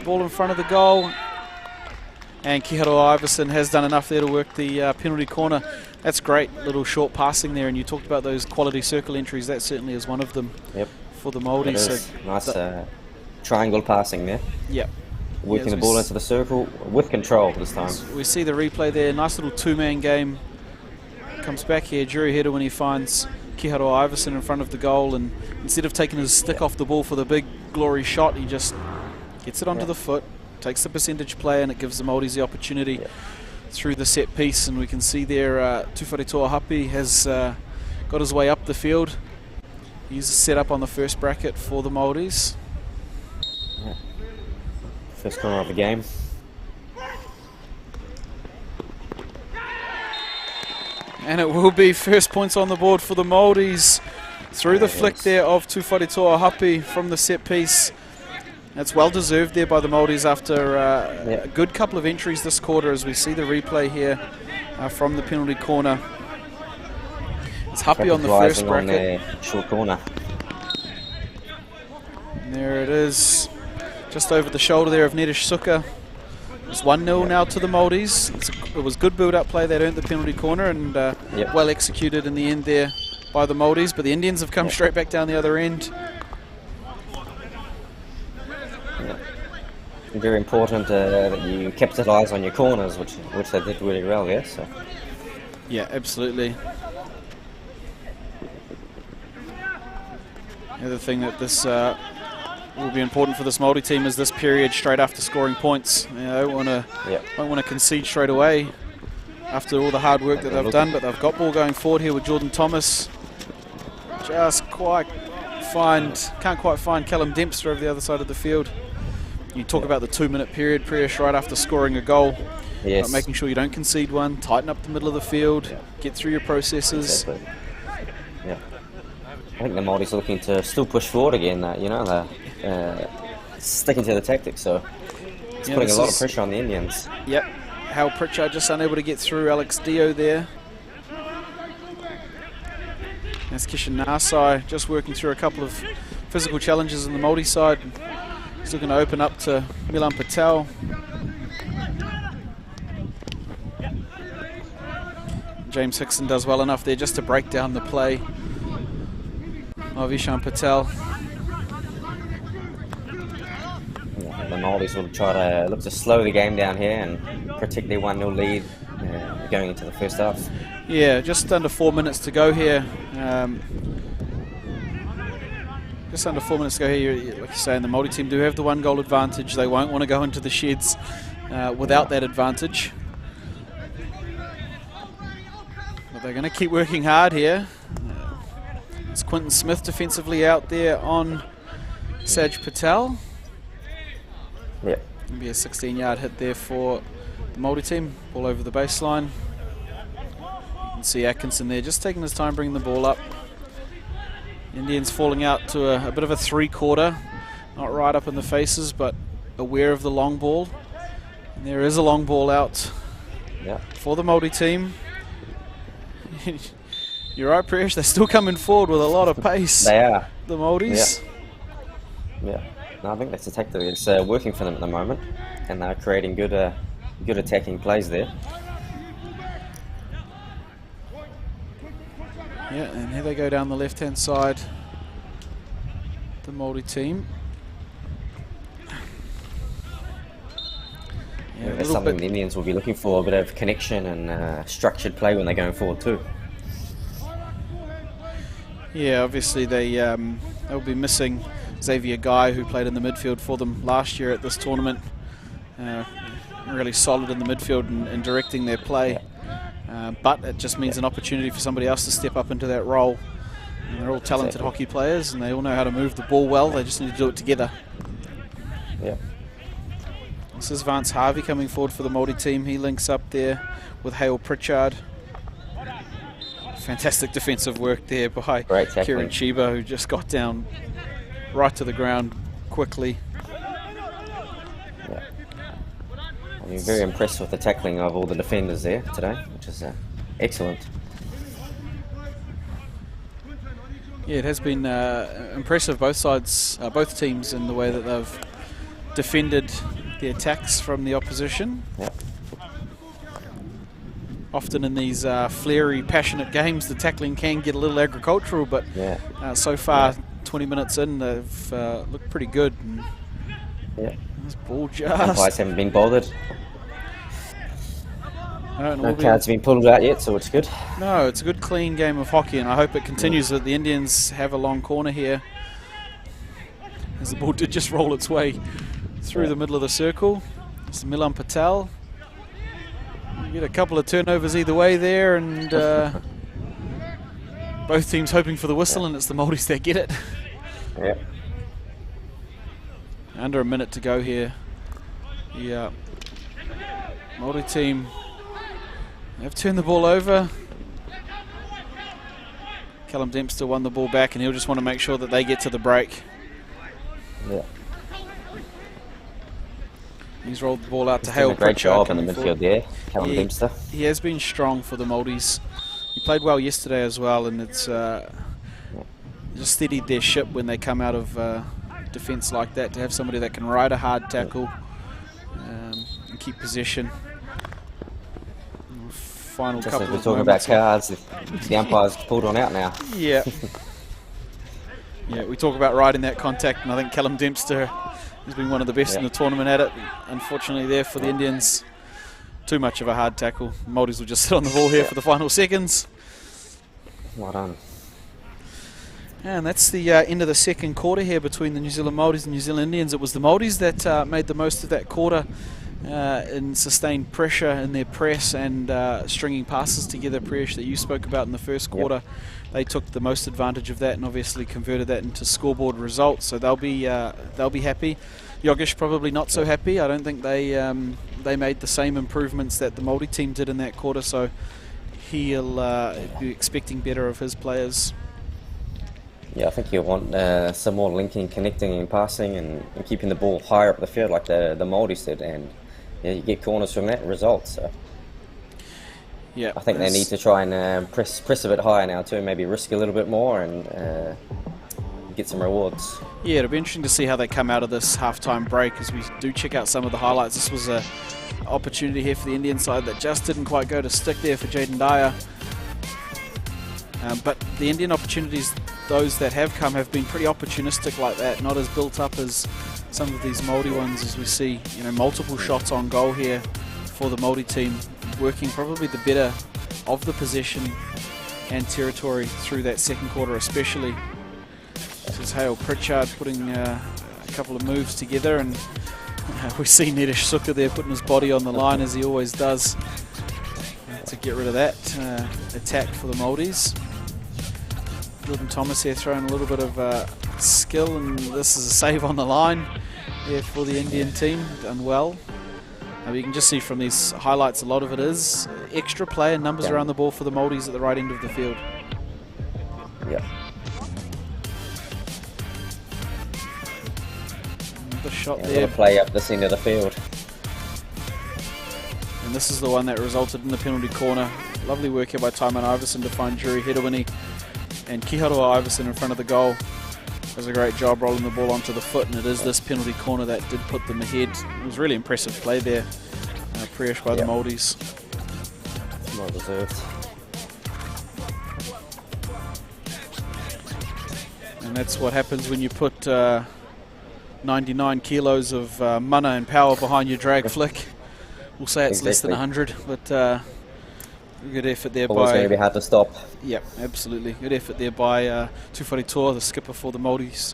ball in front of the goal. And Kiharo Iverson has done enough there to work the penalty corner. That's great, little short passing there. And you talked about those quality circle entries. That certainly is one of them. Yep. For the Māoris. So nice triangle passing there. Yep. Working the ball into the circle with control this time. We see the replay there. Nice little two-man game. Comes back here. Drew Hedawini when he finds Kiharo Iverson in front of the goal, and instead of taking his stick off the ball for the big glory shot, he just gets it onto the foot, takes the percentage play, and it gives the Māoris the opportunity through the set piece. And we can see there Tufare Toahapi has got his way up the field. He's set up on the first bracket for the Māoris. Yeah. First corner of the game. And it will be first points on the board for the Māoris through the flick there of Tufare Toahapi from the set piece. That's well deserved there by the Māoris after a good couple of entries this quarter, as we see the replay here from the penalty corner. It's Happy on the first bracket. Short corner. And there it is, just over the shoulder there of Nedish Suka. It's 1-0 now to the Māoris. It was good build-up play that earned the penalty corner, and well executed in the end there by the Māoris. But the Indians have come straight back down the other end. Very important that you capitalise on your corners, which they did really well there. So. Yeah, absolutely. The other thing that this will be important for this Māori team is this period straight after scoring points. They don't want to concede straight away after all the hard work that they've done, but they've got ball going forward here with Jordan Thomas. Just can't quite find Callum Dempster over the other side of the field. You talk about the 2-minute period, Priyash, right after scoring a goal. Yes. Making sure you don't concede one, tighten up the middle of the field, get through your processes. Exactly. Yeah. I think the Māoris are looking to still push forward again. They're sticking to the tactics, so it's putting a lot of pressure on the Indians. Yep. Hal Pritchard just unable to get through. Alex Dio there. That's Kishan Nasai just working through a couple of physical challenges on the Māori side. He's looking to open up to Milan Patel. James Hickson does well enough there just to break down the play of Ishan Patel. The Māoris will try to look to slow the game down here and protect their 1-0 lead going into the first half. Yeah, just under 4 minutes to go here. Just under 4 minutes to go here. Like you say, and the Māori team do have the 1-goal advantage. They won't want to go into the sheds without that advantage. But they're going to keep working hard here. It's Quinton Smith defensively out there on Saj Patel. Yeah. It'll be a 16-yard hit there for the Māori team. Ball over the baseline. You can see Atkinson there just taking his time bringing the ball up. Indians falling out to a bit of a 3-quarter. Not right up in the faces, but aware of the long ball. And there is a long ball out for the Māori team. You're right, Presh. They're still coming forward with a lot of pace. They are. The Māoris. Yeah. No, I think that's the tactic. It's working for them at the moment, and they're creating good attacking plays there. Yeah, and here they go down the left-hand side, the Maori team. Yeah, that's something the Indians will be looking for, a bit of connection and structured play when they're going forward too. Yeah, obviously they'll be missing Xavier Guy, who played in the midfield for them last year at this tournament. Really solid in the midfield and directing their play. But it just means an opportunity for somebody else to step up into that role. And they're all talented hockey players, and they all know how to move the ball well. They just need to do it together. Yeah. This is Vance Harvey coming forward for the Maori team. He links up there with Hale Pritchard. Fantastic defensive work there by Kieran Chiba, who just got down right to the ground quickly. Yeah. I'm very impressed with the tackling of all the defenders there today, which is excellent. Yeah, it has been impressive, both sides, both teams, in the way that they've defended the attacks from the opposition. Yep. Often in these flary, passionate games, the tackling can get a little agricultural, but so far, 20 minutes in, they've looked pretty good. And this ball just... Umpires haven't been bothered. No cards have been pulled out yet, so it's good. No, it's a good, clean game of hockey, and I hope it continues. That the Indians have a long corner here, as the ball did just roll its way through the middle of the circle. It's Milan Patel. You get a couple of turnovers either way there, and both teams hoping for the whistle, and it's the Māoris that get it. Yeah. Under a minute to go here. Yeah. Maori team have turned the ball over. Callum Dempster won the ball back, and he'll just want to make sure that they get to the break. Yeah. He's rolled the ball out to Hale Pritchard. Great job in the midfield forward. there, Callum Dempster. He has been strong for the Māoris. He played well yesterday as well, and it's just steadied their ship when they come out of defence like that, to have somebody that can ride a hard tackle and keep possession. Final just couple as we're of talking about cards, the umpire's pulled one out now. Yeah. Yeah, we talk about riding that contact, and I think Callum Dempster has been one of the best in the tournament at it. Unfortunately there for the Indians, too much of a hard tackle. Māoris will just sit on the ball here for the final seconds. Well done. And that's the end of the second quarter here between the New Zealand Māoris and New Zealand Indians. It was the Māoris that made the most of that quarter in sustained pressure in their press and stringing passes together, Priyesh, that you spoke about in the first quarter. They took the most advantage of that and obviously converted that into scoreboard results. So they'll be happy. Yogesh probably not so happy. I don't think they made the same improvements that the Māori team did in that quarter. So he'll be expecting better of his players. Yeah, I think you'll want some more linking, connecting and passing and keeping the ball higher up the field like the Māoris did, and you get corners from that result. So yeah, I think they need to try and press a bit higher now too, maybe risk a little bit more and get some rewards. Yeah, it'll be interesting to see how they come out of this half-time break as we do check out some of the highlights. This was an opportunity here for the Indian side that just didn't quite go to stick there for Jaden Dyer. But the Indian opportunities, those that have come, have been pretty opportunistic like that, not as built up as some of these Māori ones, as we see, multiple shots on goal here for the Māori team, working probably the better of the possession and territory through that second quarter especially. This is Hale Pritchard putting a couple of moves together, and we see Nedish Suka there putting his body on the line as he always does to get rid of that attack for the Māoris. Jordan Thomas here throwing a little bit of skill, and this is a save on the line here for the Indian team, done well. You can just see from these highlights, a lot of it is extra play and numbers around the ball for the Māoris at the right end of the field. Yeah. Another shot there. A lot of play up this end of the field. And this is the one that resulted in the penalty corner. Lovely work here by Taiman Iverson to find Juri Hedawini, and Kiharoa Iverson in front of the goal does a great job rolling the ball onto the foot, and it is this penalty corner that did put them ahead. It was really impressive play there, Priyesh, by the Māoris. Well deserved. And that's what happens when you put 99 kilos of mana and power behind your drag flick. We'll say it's less than 100, but good effort there Always by... going to be hard to stop. Yep, absolutely. Good effort there by Tufari Toa, the skipper for the Māoris,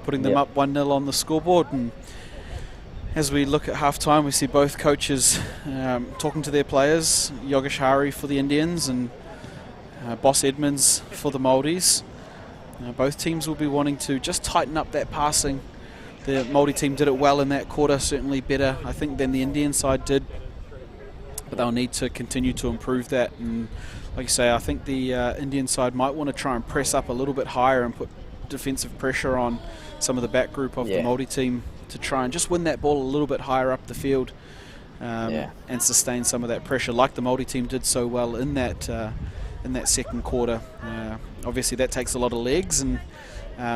putting them up 1-0 on the scoreboard. And as we look at half-time, we see both coaches talking to their players, Yogesh Hari for the Indians and Boss Edmonds for the Māoris. Both teams will be wanting to just tighten up that passing. The Māori team did it well in that quarter, certainly better, I think, than the Indian side did. But they'll need to continue to improve that. And like you say, I think the Indian side might want to try and press up a little bit higher and put defensive pressure on some of the back group of the Māori team to try and just win that ball a little bit higher up the field and sustain some of that pressure, like the Māori team did so well in that second quarter. Obviously, that takes a lot of legs and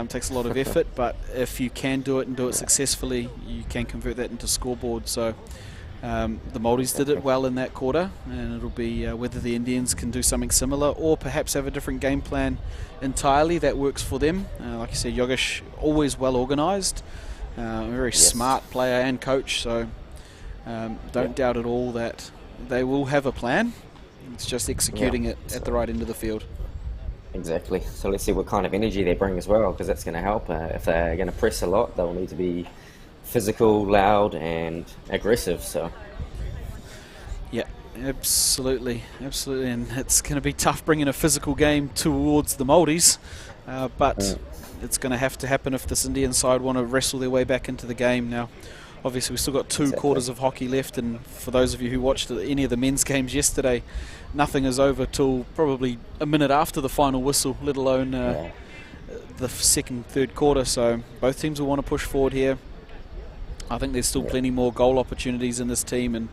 takes a lot of effort, but if you can do it and do it successfully, you can convert that into scoreboard. So the Māoris did it well in that quarter, and it'll be whether the Indians can do something similar or perhaps have a different game plan entirely that works for them. Like you said, Yogesh, always well organised, a very smart player and coach, so don't doubt at all that they will have a plan. It's just executing it at the right end of the field. Exactly. So let's see what kind of energy they bring as well, because that's going to help. If they're going to press a lot, they'll need to be physical, loud, and aggressive. So. Yeah, absolutely, and it's going to be tough bringing a physical game towards the Māoris, but it's going to have to happen if this Indian side want to wrestle their way back into the game. Now, obviously, we've still got two quarters of hockey left, and for those of you who watched any of the men's games yesterday, nothing is over till probably a minute after the final whistle, let alone the second, third quarter. So both teams will want to push forward here. I think there's still plenty more goal opportunities in this team, and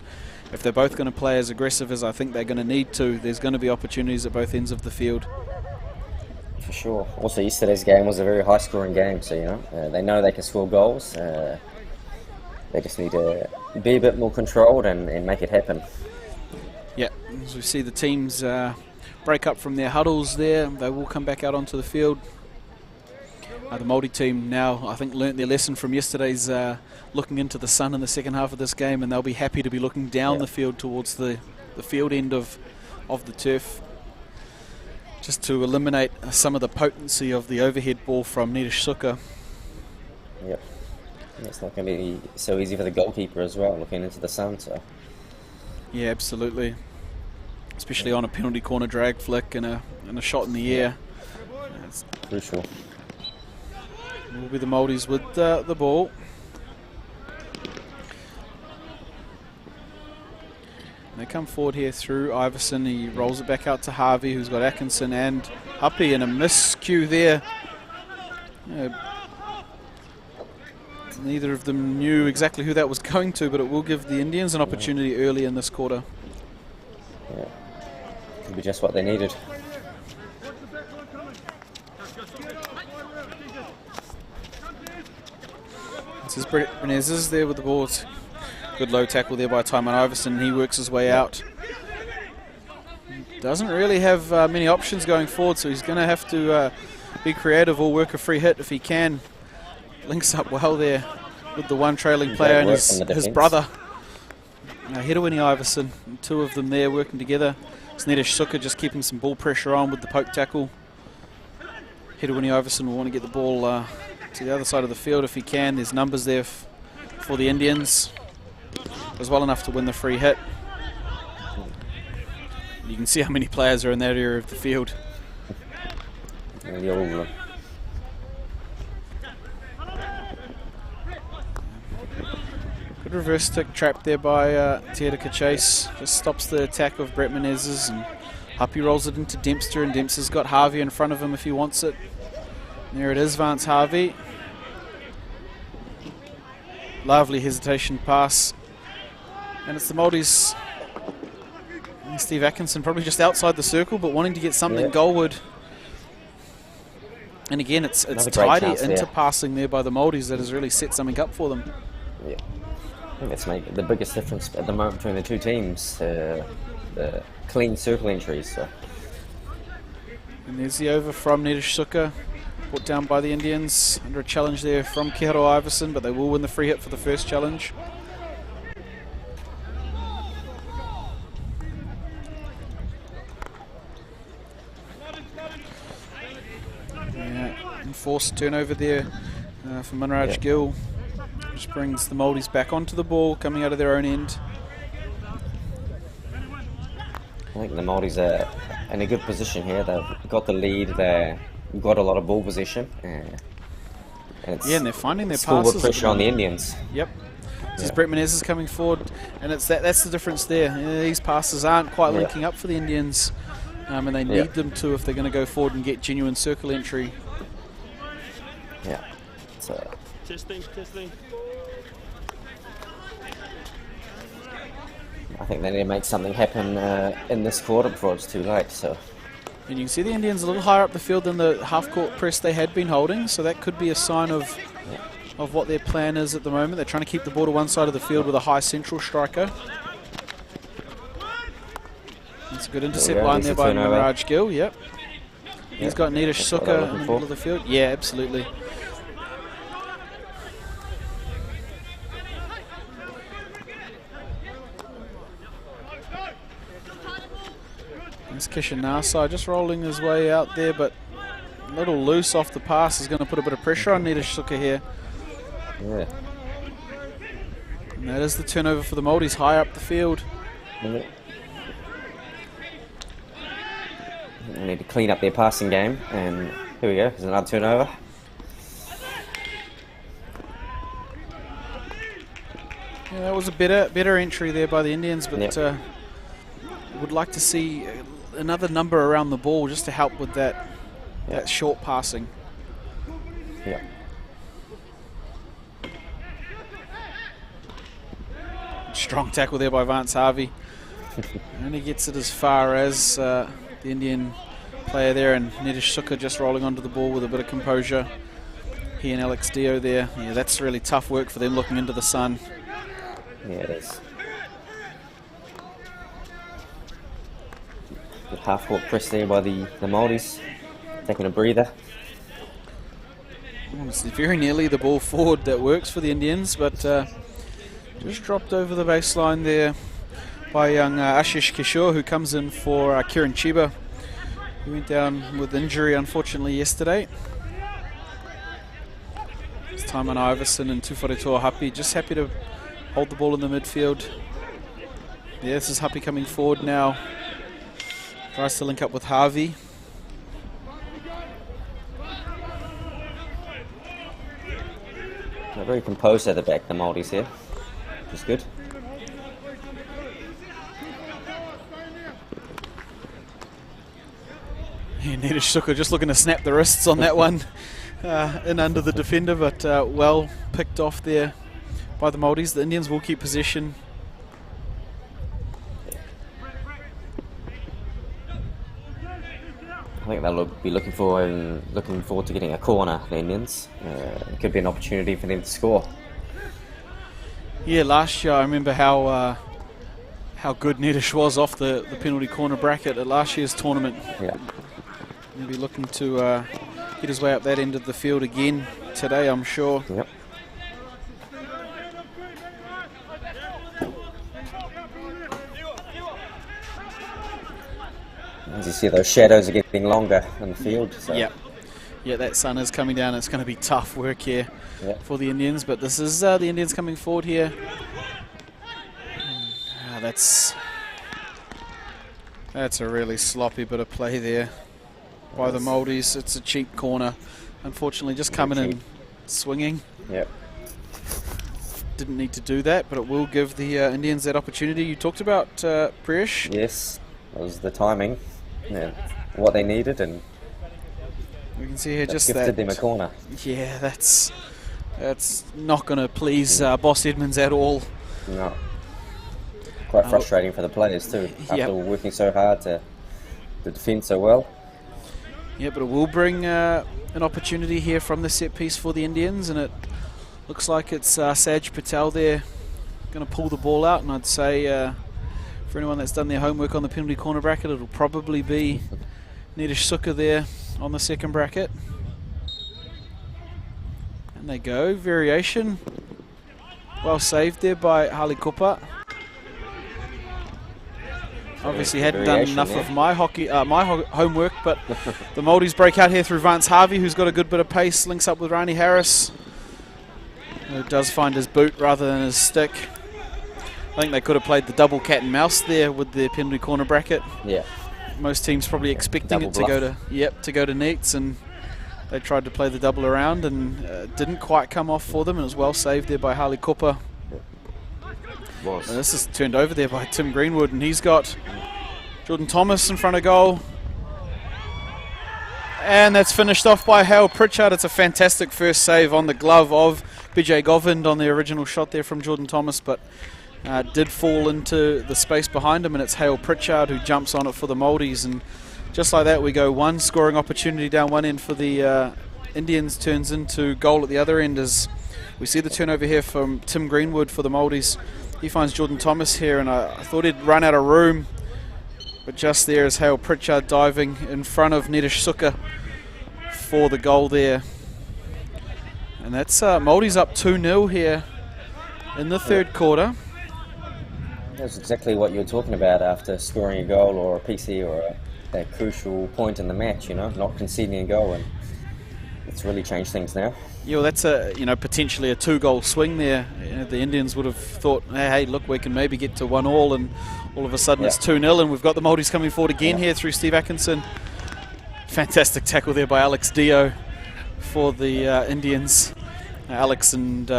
if they're both going to play as aggressive as I think they're going to need to, there's going to be opportunities at both ends of the field. For sure. Also, yesterday's game was a very high-scoring game, so they know they can score goals. They just need to be a bit more controlled and make it happen. Yeah, as we see the teams break up from their huddles there, they will come back out onto the field. The Māori team now, I think, learnt their lesson from yesterday's looking into the sun in the second half of this game, and they'll be happy to be looking down the field towards the field end of the turf, just to eliminate some of the potency of the overhead ball from Nidish Suka. Yep. It's not going to be so easy for the goalkeeper as well, looking into the sun. So. Yeah, absolutely. Especially on a penalty corner drag flick and a shot in the air. It's crucial. Will be the Māoris with the ball. They come forward here through Iverson. He rolls it back out to Harvey, who's got Atkinson and Happy, and a miscue there. Neither of them knew exactly who that was going to, but it will give the Indians an opportunity early in this quarter. Yeah, could be just what they needed. This is Brett Menezes there with the ball. It's good low tackle there by Taiman Iverson. He works his way out. Doesn't really have many options going forward, so he's going to have to be creative or work a free hit if he can. Links up well there with the one trailing player and his brother. Hedewini Iverson, two of them there working together. Nidish Suka just keeping some ball pressure on with the poke tackle. Hedewini Iverson will want to get the ball to the other side of the field if he can. There's numbers there for the Indians. Does well enough to win the free hit. You can see how many players are in that area of the field. Good reverse stick trap there by Teodika Chase. Just stops the attack of Brett Menezes, and Happy rolls it into Dempster, and Dempster's got Harvey in front of him if he wants it. There it is, Vance Harvey. Lovely hesitation pass. And it's the Māoris. Steve Atkinson probably just outside the circle, but wanting to get something goalward. And again, it's tidy into passing there by the Māoris that has really set something up for them. Yeah, I think that's made the biggest difference at the moment between the two teams, the clean circle entries. So. And there's the over from Nidish Suka. Brought down by the Indians under a challenge there from Kiharo Iverson, but they will win the free hit for the first challenge. Yeah, enforced turnover there for Munraj Gill, which brings the Māoris back onto the ball, coming out of their own end. I think the Māoris are in a good position here. They've got the lead. They've got a lot of ball possession. And and they're finding their full passes. pressure on the Indians. Yep. This is Brett Menezes is coming forward, and it's that's the difference there. These passes aren't quite linking up for the Indians, and they need them to if they're going to go forward and get genuine circle entry. Yeah. So. Testing. I think they need to make something happen in this quarter before it's too late. So. And you can see the Indians a little higher up the field than the half-court press they had been holding, so that could be a sign of what their plan is at the moment. They're trying to keep the ball to one side of the field with a high central striker. That's a good intercept line there by Munraj Gill, yep. He's got Nidish Suka in the middle of the field. Yeah, absolutely. It's Kishinasa just rolling his way out there, but a little loose off the pass is going to put a bit of pressure on Nidish Suka here. Yeah. And that is the turnover for the Māoris high up the field. They need to clean up their passing game, and here we go, there's another turnover. Yeah, that was a better entry there by the Indians, but would like to see another number around the ball just to help with that short passing. Yeah. Strong tackle there by Vance Harvey. And he gets it as far as the Indian player there, and Nidish Suka just rolling onto the ball with a bit of composure. He and Alex Dio there. Yeah, that's really tough work for them looking into the sun. Yeah, it is. Good half-court press there by the Māoris, taking a breather. Honestly, very nearly the ball forward that works for the Indians, but just dropped over the baseline there by young Ashish Kishore, who comes in for Kiran Chiba. He went down with injury, unfortunately, yesterday. It's Taiman Iverson and Tuwharetoa Hapi just happy to hold the ball in the midfield. Yeah, this is Hapi coming forward now. Tries to link up with Harvey. They're very composed at the back, the Māoris here, which is good. Yeah, Nidish Suka just looking to snap the wrists on that one in under the defender, but well picked off there by the Māoris. The Indians will keep possession. I think they'll be looking forward to getting a corner, the Indians. It could be an opportunity for them to score. Yeah, last year I remember how good Nidish was off the penalty corner bracket at last year's tournament. Yeah. He'll be looking to get his way up that end of the field again today, I'm sure. Yep. As you see, those shadows are getting longer in the field. So. Yeah, that sun is coming down. It's going to be tough work here for the Indians, but this is the Indians coming forward here. That's a really sloppy bit of play there by the Māoris. It's a cheap corner. Unfortunately, just coming in swinging. Yep. Didn't need to do that, but it will give the Indians that opportunity you talked about, Priyesh. Yes, that was the timing. Yeah, what they needed, and we can see here just gifted them a corner. Yeah, that's not going to please Boss Edmonds at all. No. Quite frustrating for the players too, after working so hard to defend so well. Yeah, but it will bring an opportunity here from the set piece for the Indians, and it looks like it's Saj Patel there going to pull the ball out, and I'd say for anyone that's done their homework on the penalty corner bracket, it'll probably be Nidish Suka there on the second bracket. they go. Variation. Well saved there by Harley Kupa. Obviously hadn't done enough of my homework, but the Māoris break out here through Vance Harvey, who's got a good bit of pace, links up with Rani Harris, who does find his boot rather than his stick. I think they could have played the double cat and mouse there with their penalty corner bracket. Yeah. Most teams probably expecting it to go to Neats, and they tried to play the double around and didn't quite come off for them, and it was well saved there by Harley Kupa. This is turned over there by Tim Greenwood, and he's got Jordan Thomas in front of goal. And that's finished off by Hale Pritchard. It's a fantastic first save on the glove of Bijay Govind on the original shot there from Jordan Thomas, but did fall into the space behind him, and it's Hale Pritchard who jumps on it for the Māoris. And just like that, we go one scoring opportunity down one end for the Indians turns into goal at the other end, as we see the turnover here from Tim Greenwood for the Māoris. He finds Jordan Thomas here, and I thought he'd run out of room, but just there is Hale Pritchard diving in front of Nedish Suka for the goal there. And that's Māoris up 2-0 here in the third quarter. That's exactly what you're talking about after scoring a goal or a PC or a crucial point in the match, you know, not conceding a goal, and it's really changed things now. Yeah, well, that's potentially a 2-goal swing there. The Indians would have thought, hey, look, we can maybe get to 1-1, and all of a sudden it's 2-0, and we've got the Māoris coming forward again here through Steve Atkinson. Fantastic tackle there by Alex Dio for the Indians. Alex and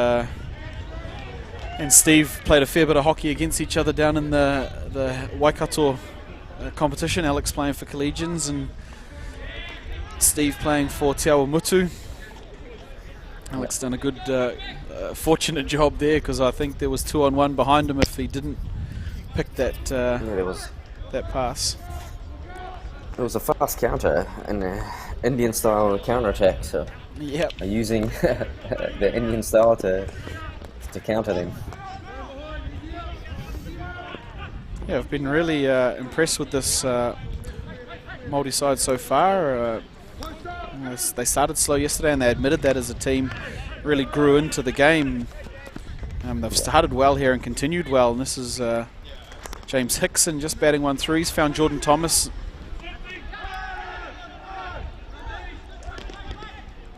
Steve played a fair bit of hockey against each other down in the Waikato competition. Alex playing for Collegians and Steve playing for Te Awa Mutu. Alex done a good, fortunate job there, because I think there was 2-on-1 behind him if he didn't pick that that pass. It was a fast counter, an Indian style counter attack. So using the Indian style to counter them. Yeah, I've been really impressed with this Māori side so far. They started slow yesterday, and they admitted that as a team, really grew into the game. They've started well here and continued well, and this is James Hickson just batting 1-3. He's found Jordan Thomas.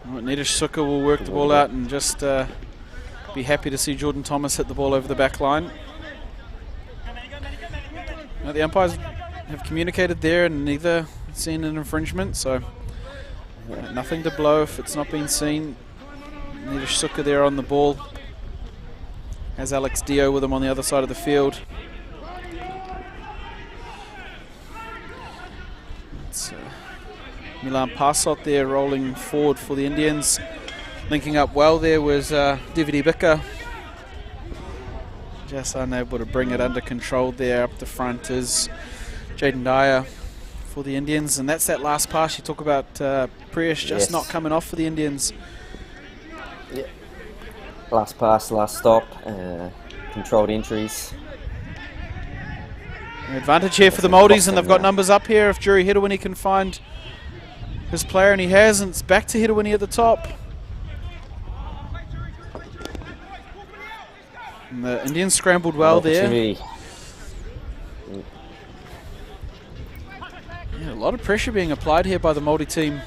Nedish Suka will work the ball out and just be happy to see Jordan Thomas hit the ball over the back line. The umpires have communicated there and neither seen an infringement, so nothing to blow if it's not been seen. Nedish Suka there on the ball. Has Alex Dio with him on the other side of the field. It's Milan Pasot there rolling forward for the Indians. Linking up well there was Dividi Bika. Just unable to bring it under control there. Up the front is Jaden Dyer for the Indians, and that's that last pass you talk about. Priyash just not coming off for the Indians. Yeah. Last pass, last stop, controlled entries. An advantage here for the Māoris, and they've got numbers up here. If Juri Hedawini can find his player, and he has, and it's back to Hedawini at the top. And the Indians scrambled well there. Yeah, a lot of pressure being applied here by the Māori team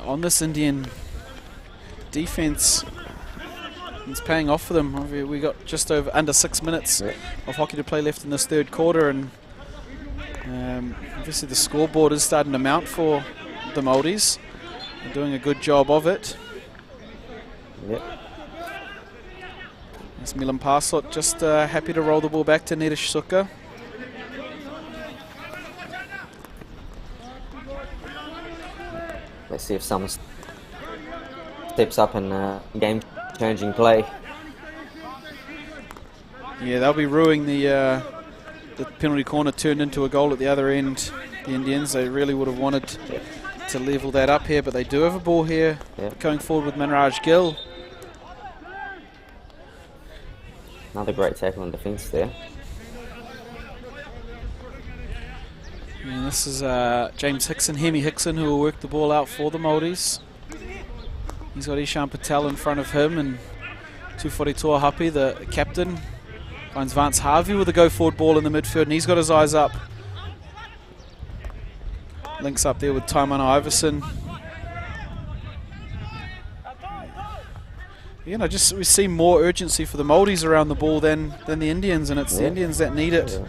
on this Indian defense. It's paying off for them. We got just under 6 minutes of hockey to play left in this third quarter, and obviously the scoreboard is starting to mount for the Māoris. They're doing a good job of it. It's Milan Pasot just happy to roll the ball back to Nedish Suka. Let's see if someone steps up in game-changing play. Yeah, they'll be ruining the penalty corner turned into a goal at the other end. The Indians, they really would have wanted to level that up here, but they do have a ball here going forward with Manraj Gill. Another great tackle in defence there. And this is James Hickson, Hemi Hickson, who will work the ball out for the Māoris. He's got Ishan Patel in front of him, and Tufori Happy, the captain, finds Vance Harvey with a go-forward ball in the midfield, and he's got his eyes up. Links up there with Taiman Iverson. You know, just we see more urgency for the Māoris around the ball than the Indians, and it's the Indians that need it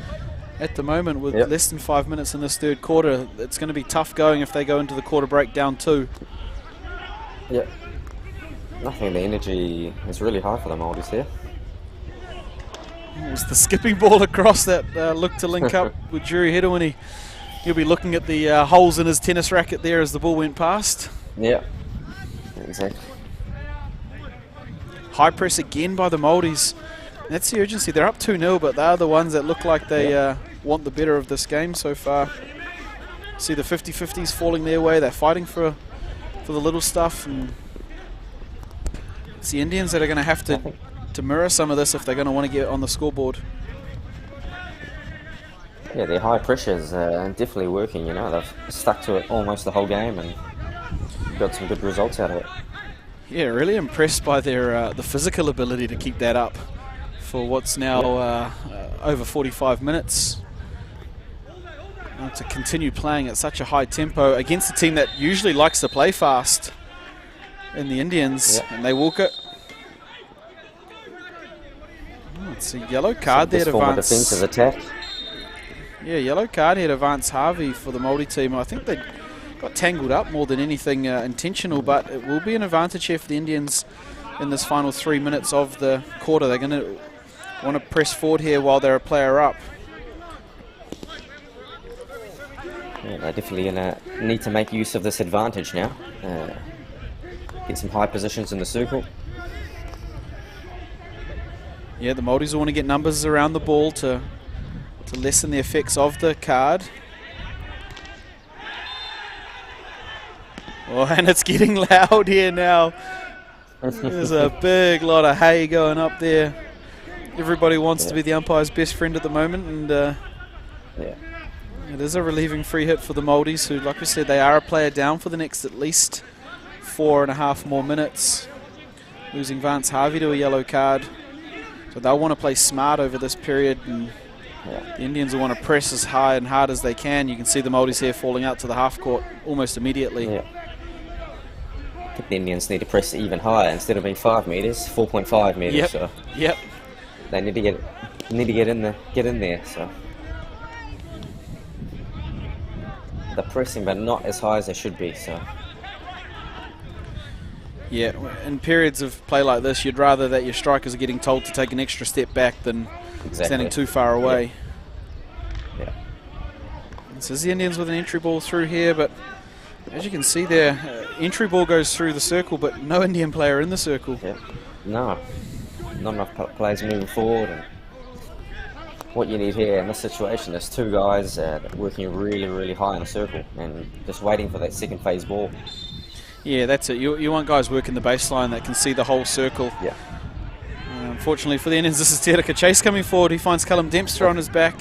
at the moment with less than 5 minutes in this third quarter. It's going to be tough going if they go into the quarter break down 2. Yeah. I think the energy is really high for the Māoris here. It was the skipping ball across that looked to link up with Drew Hedder, and he'll be looking at the holes in his tennis racket there as the ball went past. Yeah, exactly. High press again by the Māoris. That's the urgency. They're up 2-0, but they're the ones that look like they want the better of this game so far. See the 50-50s falling their way. They're fighting for the little stuff, and it's the Indians that are going to have to mirror some of this if they're going to want to get on the scoreboard. Yeah, their high pressures definitely working. You know, they've stuck to it almost the whole game and got some good results out of it. Yeah, really impressed by their the physical ability to keep that up for what's now over 45 minutes. To continue playing at such a high tempo against a team that usually likes to play fast in the Indians, and they walk it. Oh, it's a yellow card there to Vance. Defensive attack. Yeah, yellow card here to Vance Harvey for the Māori team. I think they got tangled up more than anything intentional, but it will be an advantage here for the Indians in this final 3 minutes of the quarter. They're going to want to press forward here while they're a player up. Yeah, they're definitely going to need to make use of this advantage now. Get some high positions in the circle. Yeah, the Māoris will want to get numbers around the ball to lessen the effects of the card. Oh, and it's getting loud here now. There's a big lot of hay going up there. Everybody wants to be the umpire's best friend at the moment, and it is a relieving free hit for the Māoris, who, like we said, they are a player down for the next at least 4.5 more minutes. Losing Vance Harvey to a yellow card. So they'll want to play smart over this period, and the Indians will want to press as high and hard as they can. You can see the Māoris here falling out to the half court almost immediately. Yeah. I think the Indians need to press even higher. Instead of being 5 meters, 4.5 meters. Yep. So Yep. they need to get in there. So they're pressing, but not as high as they should be. So. Yeah, in periods of play like this, you'd rather that your strikers are getting told to take an extra step back than standing too far away. Yeah. This is the Indians with an entry ball through here, but as you can see there, entry ball goes through the circle, but no Indian player in the circle. Yeah. No, not enough players moving forward. And what you need here in this situation is 2 guys working really, really high in the circle and just waiting for that second phase ball. Yeah, that's it. You want guys working the baseline that can see the whole circle. Yeah. Unfortunately for the Indians, this is Te Reka Chase coming forward. He finds Callum Dempster on his back.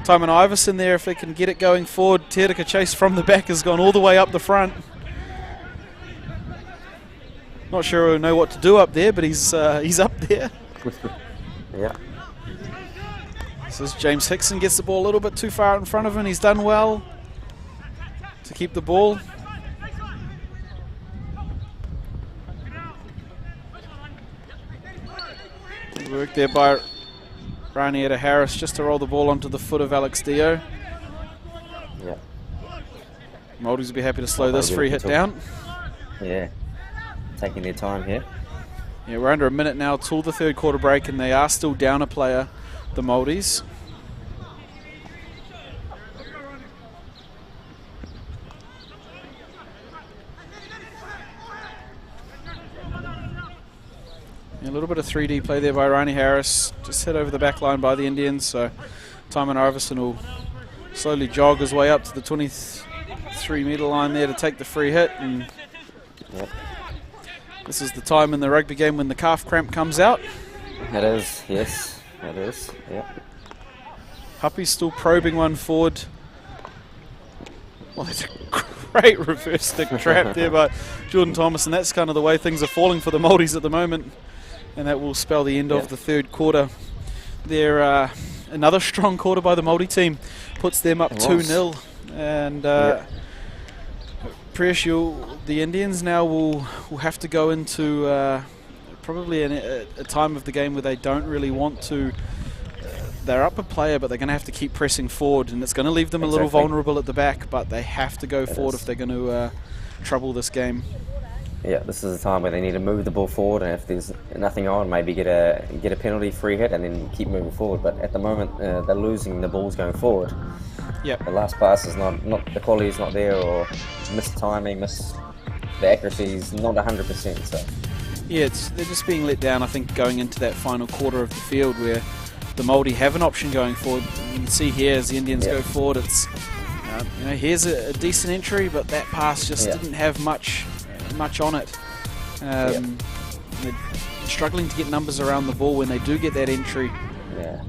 Taiman Iverson there, if they can get it going forward. Te Reka Chase from the back has gone all the way up the front. Not sure he'll know what to do up there, but he's up there. Yeah. So as James Hickson gets the ball a little bit too far in front of him. He's done well to keep the ball. Work there by Raniera Harris just to roll the ball onto the foot of Alex Dio. Yeah. Māoris will be happy to slow this free hit down. Yeah. Taking their time here. Yeah, we're under a minute now till the third quarter break, and they are still down a player, the Māoris. A little bit of 3D play there by Rani Harris. Just hit over the back line by the Indians. So Taiman Iverson will slowly jog his way up to the 23-metre line there to take the free hit. And this is the time in the rugby game when the calf cramp comes out. It is, yes. It is, yeah. Huppy's still probing one forward. Well, great reverse stick trap there by Jordan Thomas, and that's kind of the way things are falling for the Māoris at the moment, and that will spell the end of the third quarter. There, another strong quarter by the Māori team puts them up 2-0, and Precious, the Indians now will have to go into probably a time of the game where they don't really want to. They're up a player, but they're going to have to keep pressing forward, and it's going to leave them a little vulnerable at the back, but they have to go forward if they're going to trouble this game. Yeah, this is a time where they need to move the ball forward, and if there's nothing on, maybe get a penalty, free hit, and then keep moving forward. But at the moment, they're losing the balls going forward. Yeah, the last pass is not the quality is not there, or missed timing, the accuracy is not 100%. So yeah, they're just being let down. I think going into that final quarter of the field where the Māori have an option going forward. You can see here as the Indians go forward, it's here's a decent entry, but that pass just didn't have much on it. They're struggling to get numbers around the ball when they do get that entry. Yeah.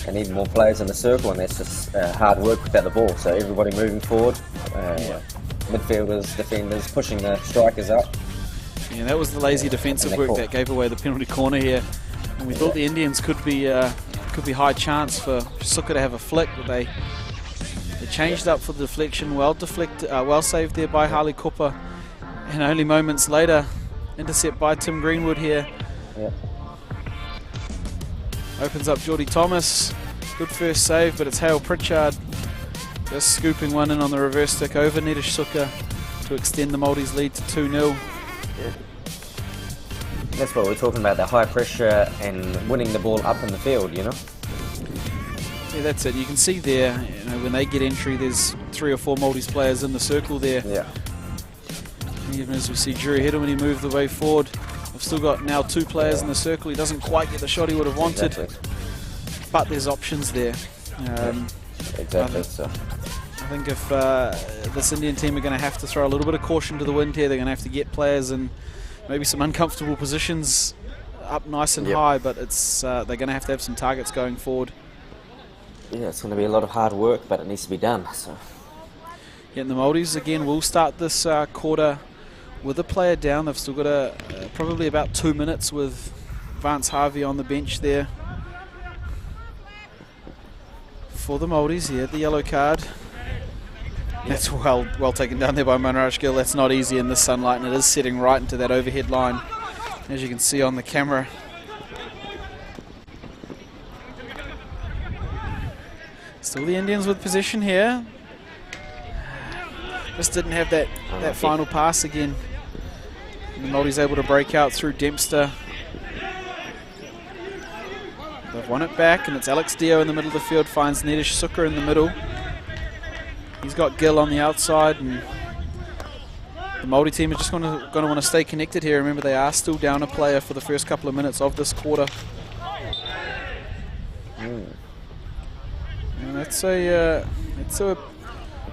They need more players in the circle, and that's just hard work without the ball. So everybody moving forward, midfielders, defenders, pushing the strikers up. Yeah, that was the lazy defensive work that gave away the penalty corner here. And we thought the Indians could be high chance for Suka to have a flick, but they changed up for the deflection. Well saved there by Harley Cooper, and only moments later, intercept by Tim Greenwood here. Yeah. Opens up Jordy Thomas. Good first save, but it's Hale Pritchard just scooping one in on the reverse stick over Nedish Suka to extend the Māoris' lead to 2-0. That's what we're talking about, the high pressure and winning the ball up in the field, Yeah, that's it. You can see there, when they get entry, there's 3 or 4 Māoris players in the circle there. Yeah. Even as we see Drew Hedden when he moved the way forward, I've still got now 2 players in the circle. He doesn't quite get the shot he would have wanted, but there's options there. I think if this Indian team are going to have to throw a little bit of caution to the wind here, they're going to have to get players in maybe some uncomfortable positions up nice and high, but it's they're going to have some targets going forward. Yeah, it's going to be a lot of hard work, but it needs to be done. So. Yeah, and the Māoris again will start this quarter with a player down. They've still got probably about 2 minutes with Vance Harvey on the bench there for the Māoris. Here, the yellow card. That's well taken down there by Munraj Gill. That's not easy in the sunlight, and it is setting right into that overhead line, as you can see on the camera. Still the Indians with possession here. Just didn't have that final pass again. And the Māoris able to break out through Dempster. They've won it back, and it's Alex Dio in the middle of the field, finds Nedish Suka in the middle. He's got Gill on the outside, and the Māori team are just going to want to stay connected here. Remember, they are still down a player for the first couple of minutes of this quarter. And that's a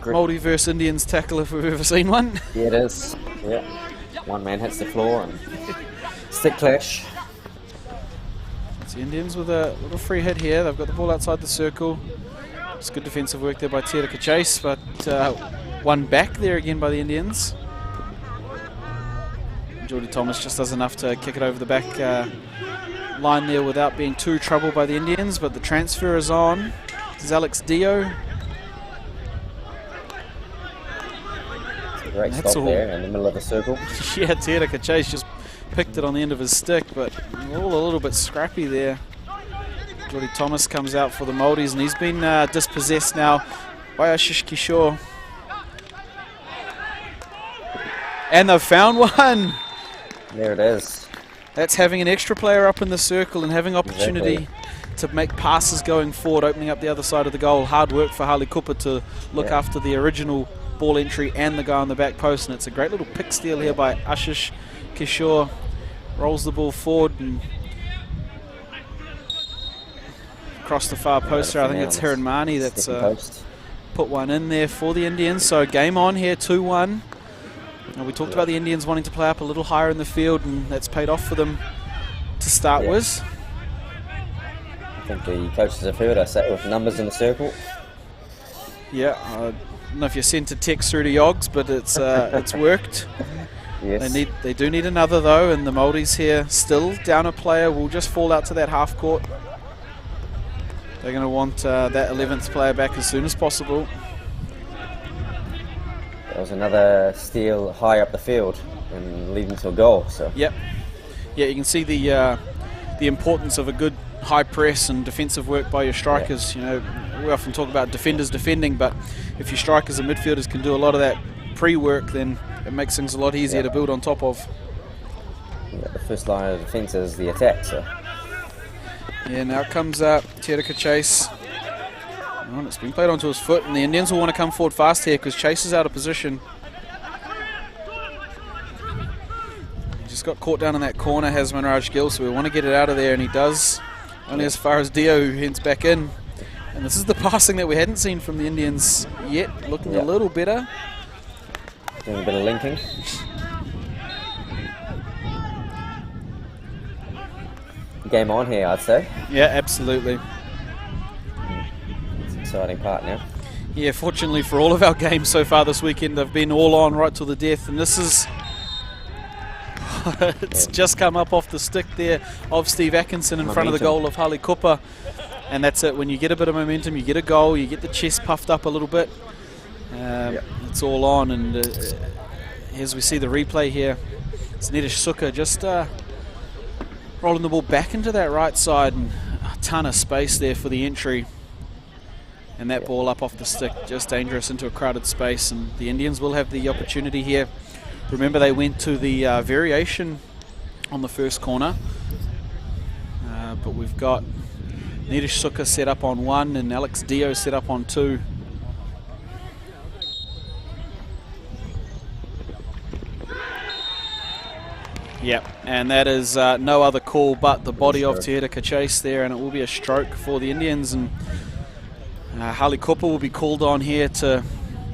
Māori versus Indians tackle if we've ever seen one. Yeah, it is. Yeah, one man hits the floor and stick clash. It's the Indians with a little free hit here. They've got the ball outside the circle. It's good defensive work there by Tiraka Chase, but one back there again by the Indians. Jordy Thomas just does enough to kick it over the back line there without being too troubled by the Indians, but the transfer is on. This is Alex Dio. Great stop there in the middle of the circle. Yeah, Tiraka Chase just picked it on the end of his stick, but all a little bit scrappy there. Jordy Thomas comes out for the Māoris, and he's been dispossessed now by Ashish Kishore. And they've found one. There it is. That's having an extra player up in the circle and having opportunity to make passes going forward, opening up the other side of the goal. Hard work for Harley Cooper to look after the original ball entry and the guy on the back post, and it's a great little pick steal here by Ashish Kishore. Rolls the ball forward and across the far poster. I think it's Hiranmani that's put one in there for the Indians. So game on here, 2-1. Now we talked about the Indians wanting to play up a little higher in the field, and that's paid off for them to start with. I think the coaches have heard us say with numbers in the circle. Yeah, don't know if you sent a text through to Yogs, but it's worked. Yes. They do need another though, and the Māoris here still down a player will just fall out to that half court. They're going to want that 11th player back as soon as possible. That was another steal high up the field and leading to a goal. So. Yep. Yeah, you can see the importance of a good high press and defensive work by your strikers. You know, we often talk about defenders defending, but if your strikers and midfielders can do a lot of that pre-work, then it makes things a lot easier to build on top of. Yeah, the first line of defence is the attack. So. Yeah, now comes Te Reka Chase. Oh, it's been played onto his foot, and the Indians will want to come forward fast here because Chase is out of position. He just got caught down in that corner, has Manraj Gill, so we want to get it out of there, and he does. Only as far as Dio, who heads back in. And this is the passing that we hadn't seen from the Indians yet, looking a little better. Doing a bit of linking. Game on here, I'd say. Yeah, absolutely. It's an exciting part now. Yeah, fortunately for all of our games so far this weekend, they've been all on right till the death, and this is... it's just come up off the stick there of Steve Atkinson in front of the goal of Harley Cooper, and that's it. When you get a bit of momentum, you get a goal, you get the chest puffed up a little bit. It's all on, and as we see the replay here, it's Nedish Suka just rolling the ball back into that right side, and a ton of space there for the entry. And that ball up off the stick, just dangerous into a crowded space, and the Indians will have the opportunity here. Remember, they went to the variation on the first corner, but we've got Nedish Suka set up on 1 and Alex Dio set up on 2. Yep, and that is no other call but the body of Te Reka Chase there, and it will be a stroke for the Indians, and Harley Cooper will be called on here to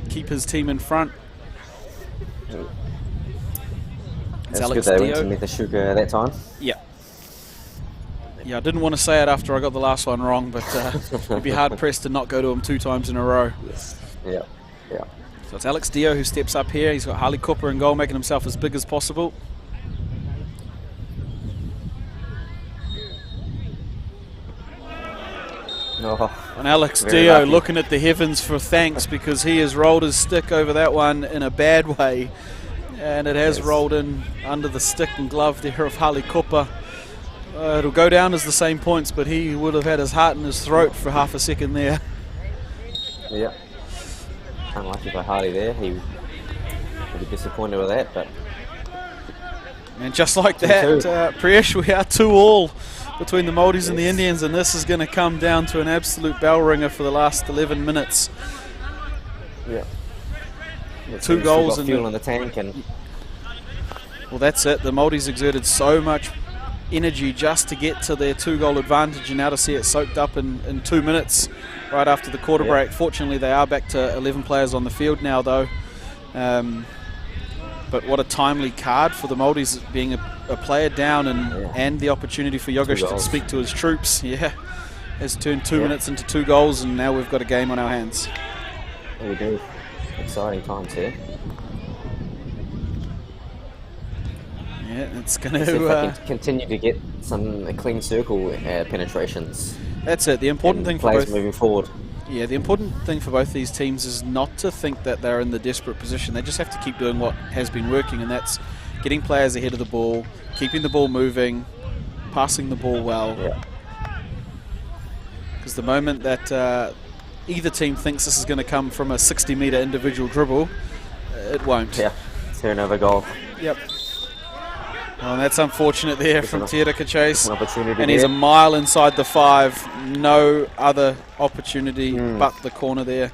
keep his team in front. It's Alex good they Dio. Went to Metashuka at that time. Yeah. Yeah, I didn't want to say it after I got the last one wrong, but it'd be hard pressed to not go to him 2 times in a row. Yes. Yeah. Yeah. So it's Alex Dio who steps up here. He's got Harley Cooper in goal, making himself as big as possible. And Alex Dio looking at the heavens for thanks, because he has rolled his stick over that one in a bad way, and it has rolled in under the stick and glove there of Harley Cooper. It'll go down as the same points, but he would have had his heart in his throat for half a second there. Yeah, unlucky by Harley there. He would be disappointed with that, but... And just like that, Priyesh, we are 2-2 between the Māoris and the Indians, and this is going to come down to an absolute bell ringer for the last 11 minutes. Yeah. 2 goals and fuel in the tank, and well, that's it. The Māoris exerted so much energy just to get to their 2-goal advantage, and now to see it soaked up in 2 minutes right after the quarter break. Fortunately, they are back to 11 players on the field now, though. But what a timely card for the Māoris, being a player down and the opportunity for Yogesh to speak to his troops. Yeah, has turned 2 minutes into 2 goals, and now we've got a game on our hands. We do. Exciting times here. Yeah, it's going to continue to get some clean circle penetrations. That's it. The important thing for both moving forward. Yeah, the important thing for both these teams is not to think that they're in the desperate position. They just have to keep doing what has been working, and that's getting players ahead of the ball, keeping the ball moving, passing the ball well. Because the moment that either team thinks this is going to come from a 60-metre individual dribble, it won't. Yeah, turnover goal. Yep. Well, and that's unfortunate there from Te Reka Chase. And he's there. A mile inside the 5. No other opportunity but the corner there.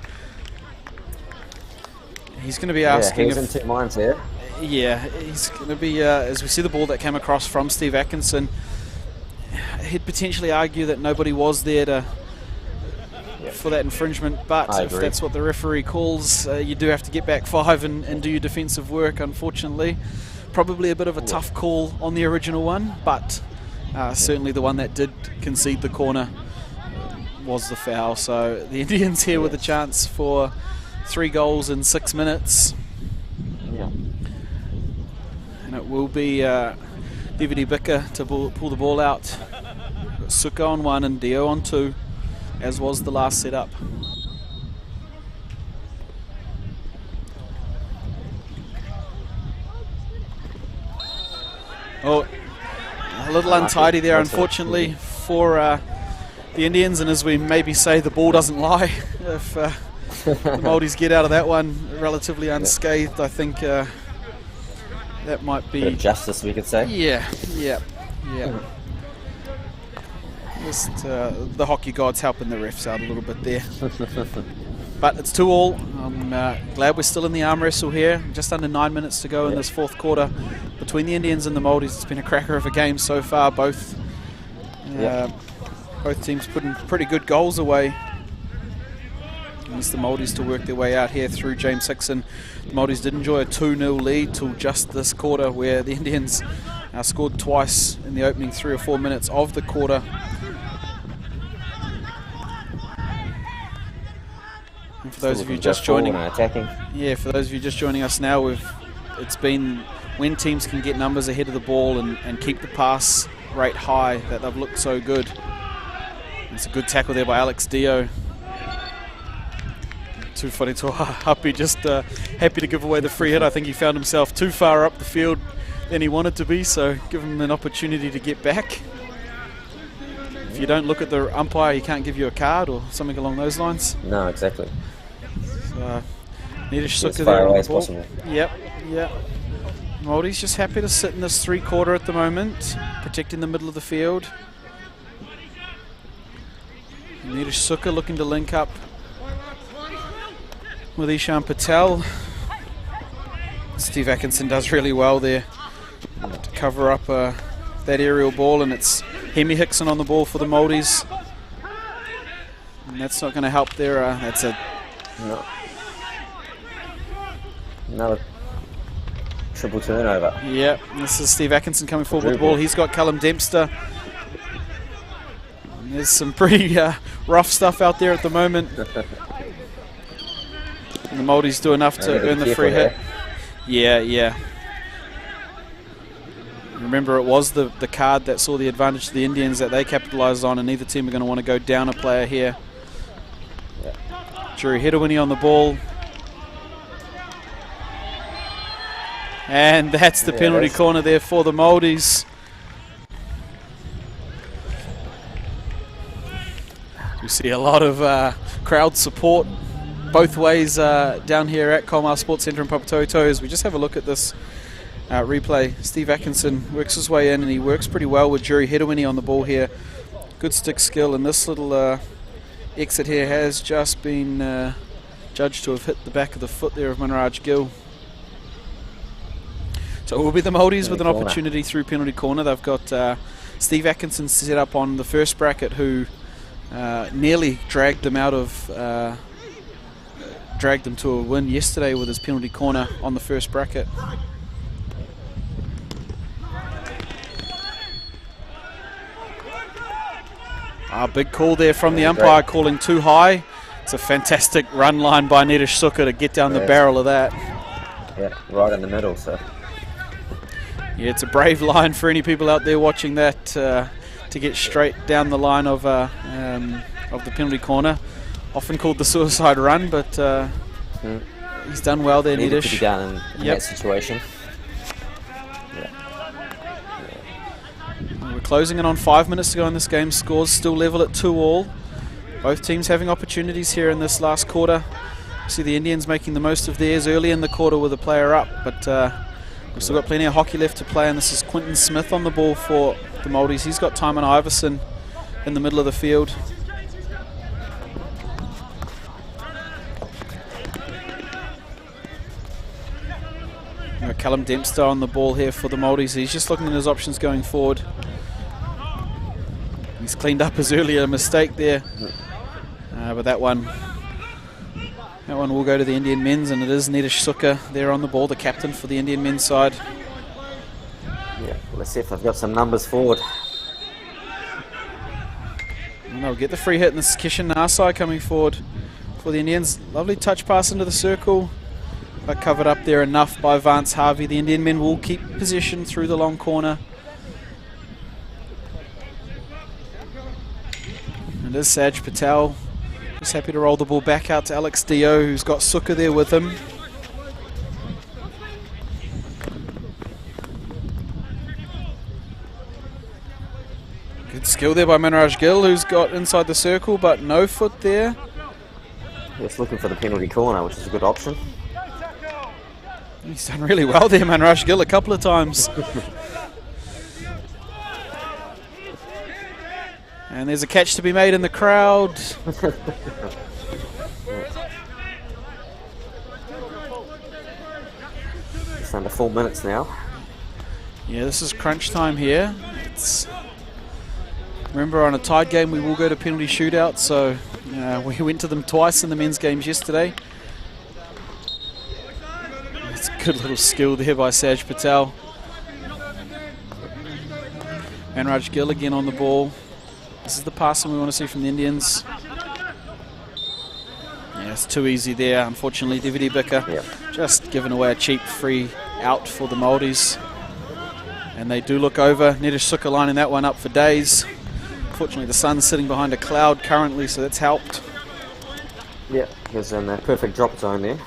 He's going to be asking. Yeah, he's in 2 minds here. Yeah, he's going to be, as we see the ball that came across from Steve Atkinson, he'd potentially argue that nobody was there for that infringement, but if that's what the referee calls, you do have to get back 5 and do your defensive work, unfortunately. Probably a bit of a tough call on the original one, but certainly the one that did concede the corner was the foul. So the Indians here with a chance for 3 goals in 6 minutes. Yeah. And it will be DVD Bicker to pull the ball out. Suka on 1 and Dio on 2, as was the last setup. Oh, a little untidy there, unfortunately, for the Indians, and as we maybe say, the ball doesn't lie. If the Māoris get out of that one relatively unscathed, I think that might be... Bit of justice, we could say. Yeah. Just the hockey gods helping the refs out a little bit there. But it's 2-2. I'm glad we're still in the arm wrestle here. Just under 9 minutes to go in this fourth quarter between the Indians and the Māoris. It's been a cracker of a game so far. Both teams putting pretty good goals away. And it's the Māoris to work their way out here through James Hickson. The Māoris did enjoy a 2-0 lead till just this quarter, where the Indians scored twice in the opening 3 or 4 minutes of the quarter. And for those of you just joining, for those of you just joining us now, it's been when teams can get numbers ahead of the ball and keep the pass rate high that they've looked so good. It's a good tackle there by Alex Dio. Too funny to Happy, just happy to give away the free hit. I think he found himself too far up the field than he wanted to be, so give him an opportunity to get back. If you don't look at the umpire, he can't give you a card or something along those lines. No, exactly. So, Needish Suka as far there away on as the ball. possible. Yep. Māori's just happy to sit in this 3-quarter at the moment, protecting the middle of the field. Needish Suka looking to link up with Ishan Patel. Steve Atkinson does really well there to cover up that aerial ball, and it's Hemi Hickson on the ball for the Māoris. And that's not going to help there. That's a... No. Another triple turnover. Yeah, this is Steve Atkinson coming forward with the ball. He's got Callum Dempster. And there's some pretty rough stuff out there at the moment. And the Māoris do enough to earn the free hit. Yeah. Remember, it was the card that saw the advantage to the Indians that they capitalised on, and neither team are going to want to go down a player here. Drew Hedawini on the ball. And that's the penalty corner there for the Māoris. We see a lot of crowd support both ways down here at Colmar Sports Centre in Papatoetoe. As we just have a look at this replay, Steve Atkinson works his way in, and he works pretty well with Jerry Hedawini on the ball here. Good stick skill, and this little exit here has just been judged to have hit the back of the foot there of Munraj Gill. So it will be the Māoris with an opportunity through penalty corner. They've got Steve Atkinson set up on the first bracket, who nearly dragged them out of dragged them to a win yesterday with his penalty corner on the first bracket. Big call there from the umpire, calling too high. It's a fantastic run line by Needish Suka to get down the barrel of that. Yeah, right in the middle. So yeah, it's a brave line for any people out there watching that to get straight down the line of the penalty corner. Often called the suicide run, but he's done well there, Needish. To be done in that situation. We're closing in on 5 minutes to go in this game. Scores still level at 2-2. Both teams having opportunities here in this last quarter. See the Indians making the most of theirs early in the quarter with a player up, but we've still got plenty of hockey left to play, and this is Quinton Smith on the ball for the Māoris. He's got Timon Iverson in the middle of the field. Callum Dempster on the ball here for the Māoris. He's just looking at his options going forward. He's cleaned up his earlier mistake there, but that one will go to the Indian men's, and it is Needish Suka there on the ball, the captain for the Indian men's side. Yeah, let's see if I've got some numbers forward. And they'll get the free hit, and this is Kishan Nasai coming forward for the Indians. Lovely touch pass into the circle, but covered up there enough by Vance Harvey. The Indian men will keep possession through the long corner. And it is Saj Patel. Just happy to roll the ball back out to Alex Dio, who's got Suka there with him. Good skill there by Manraj Gill, who's got inside the circle, but no foot there. Just looking for the penalty corner, which is a good option. He's done really well there, Manraj Gill, a couple of times. And there's a catch to be made in the crowd. It's under 4 minutes now. Yeah, this is crunch time here. Remember, on a tied game we will go to penalty shootout, so we went to them twice in the men's games yesterday. It's a good little skill there by Saj Patel. Manraj Gill again on the ball. This is the passing we want to see from the Indians. Yeah, it's too easy there, unfortunately. Dividi Bika just giving away a cheap free out for the Māoris. And they do look over. Nedish Suka lining that one up for days. Unfortunately, the sun's sitting behind a cloud currently, so that's helped. Yeah, he was in the perfect drop zone there.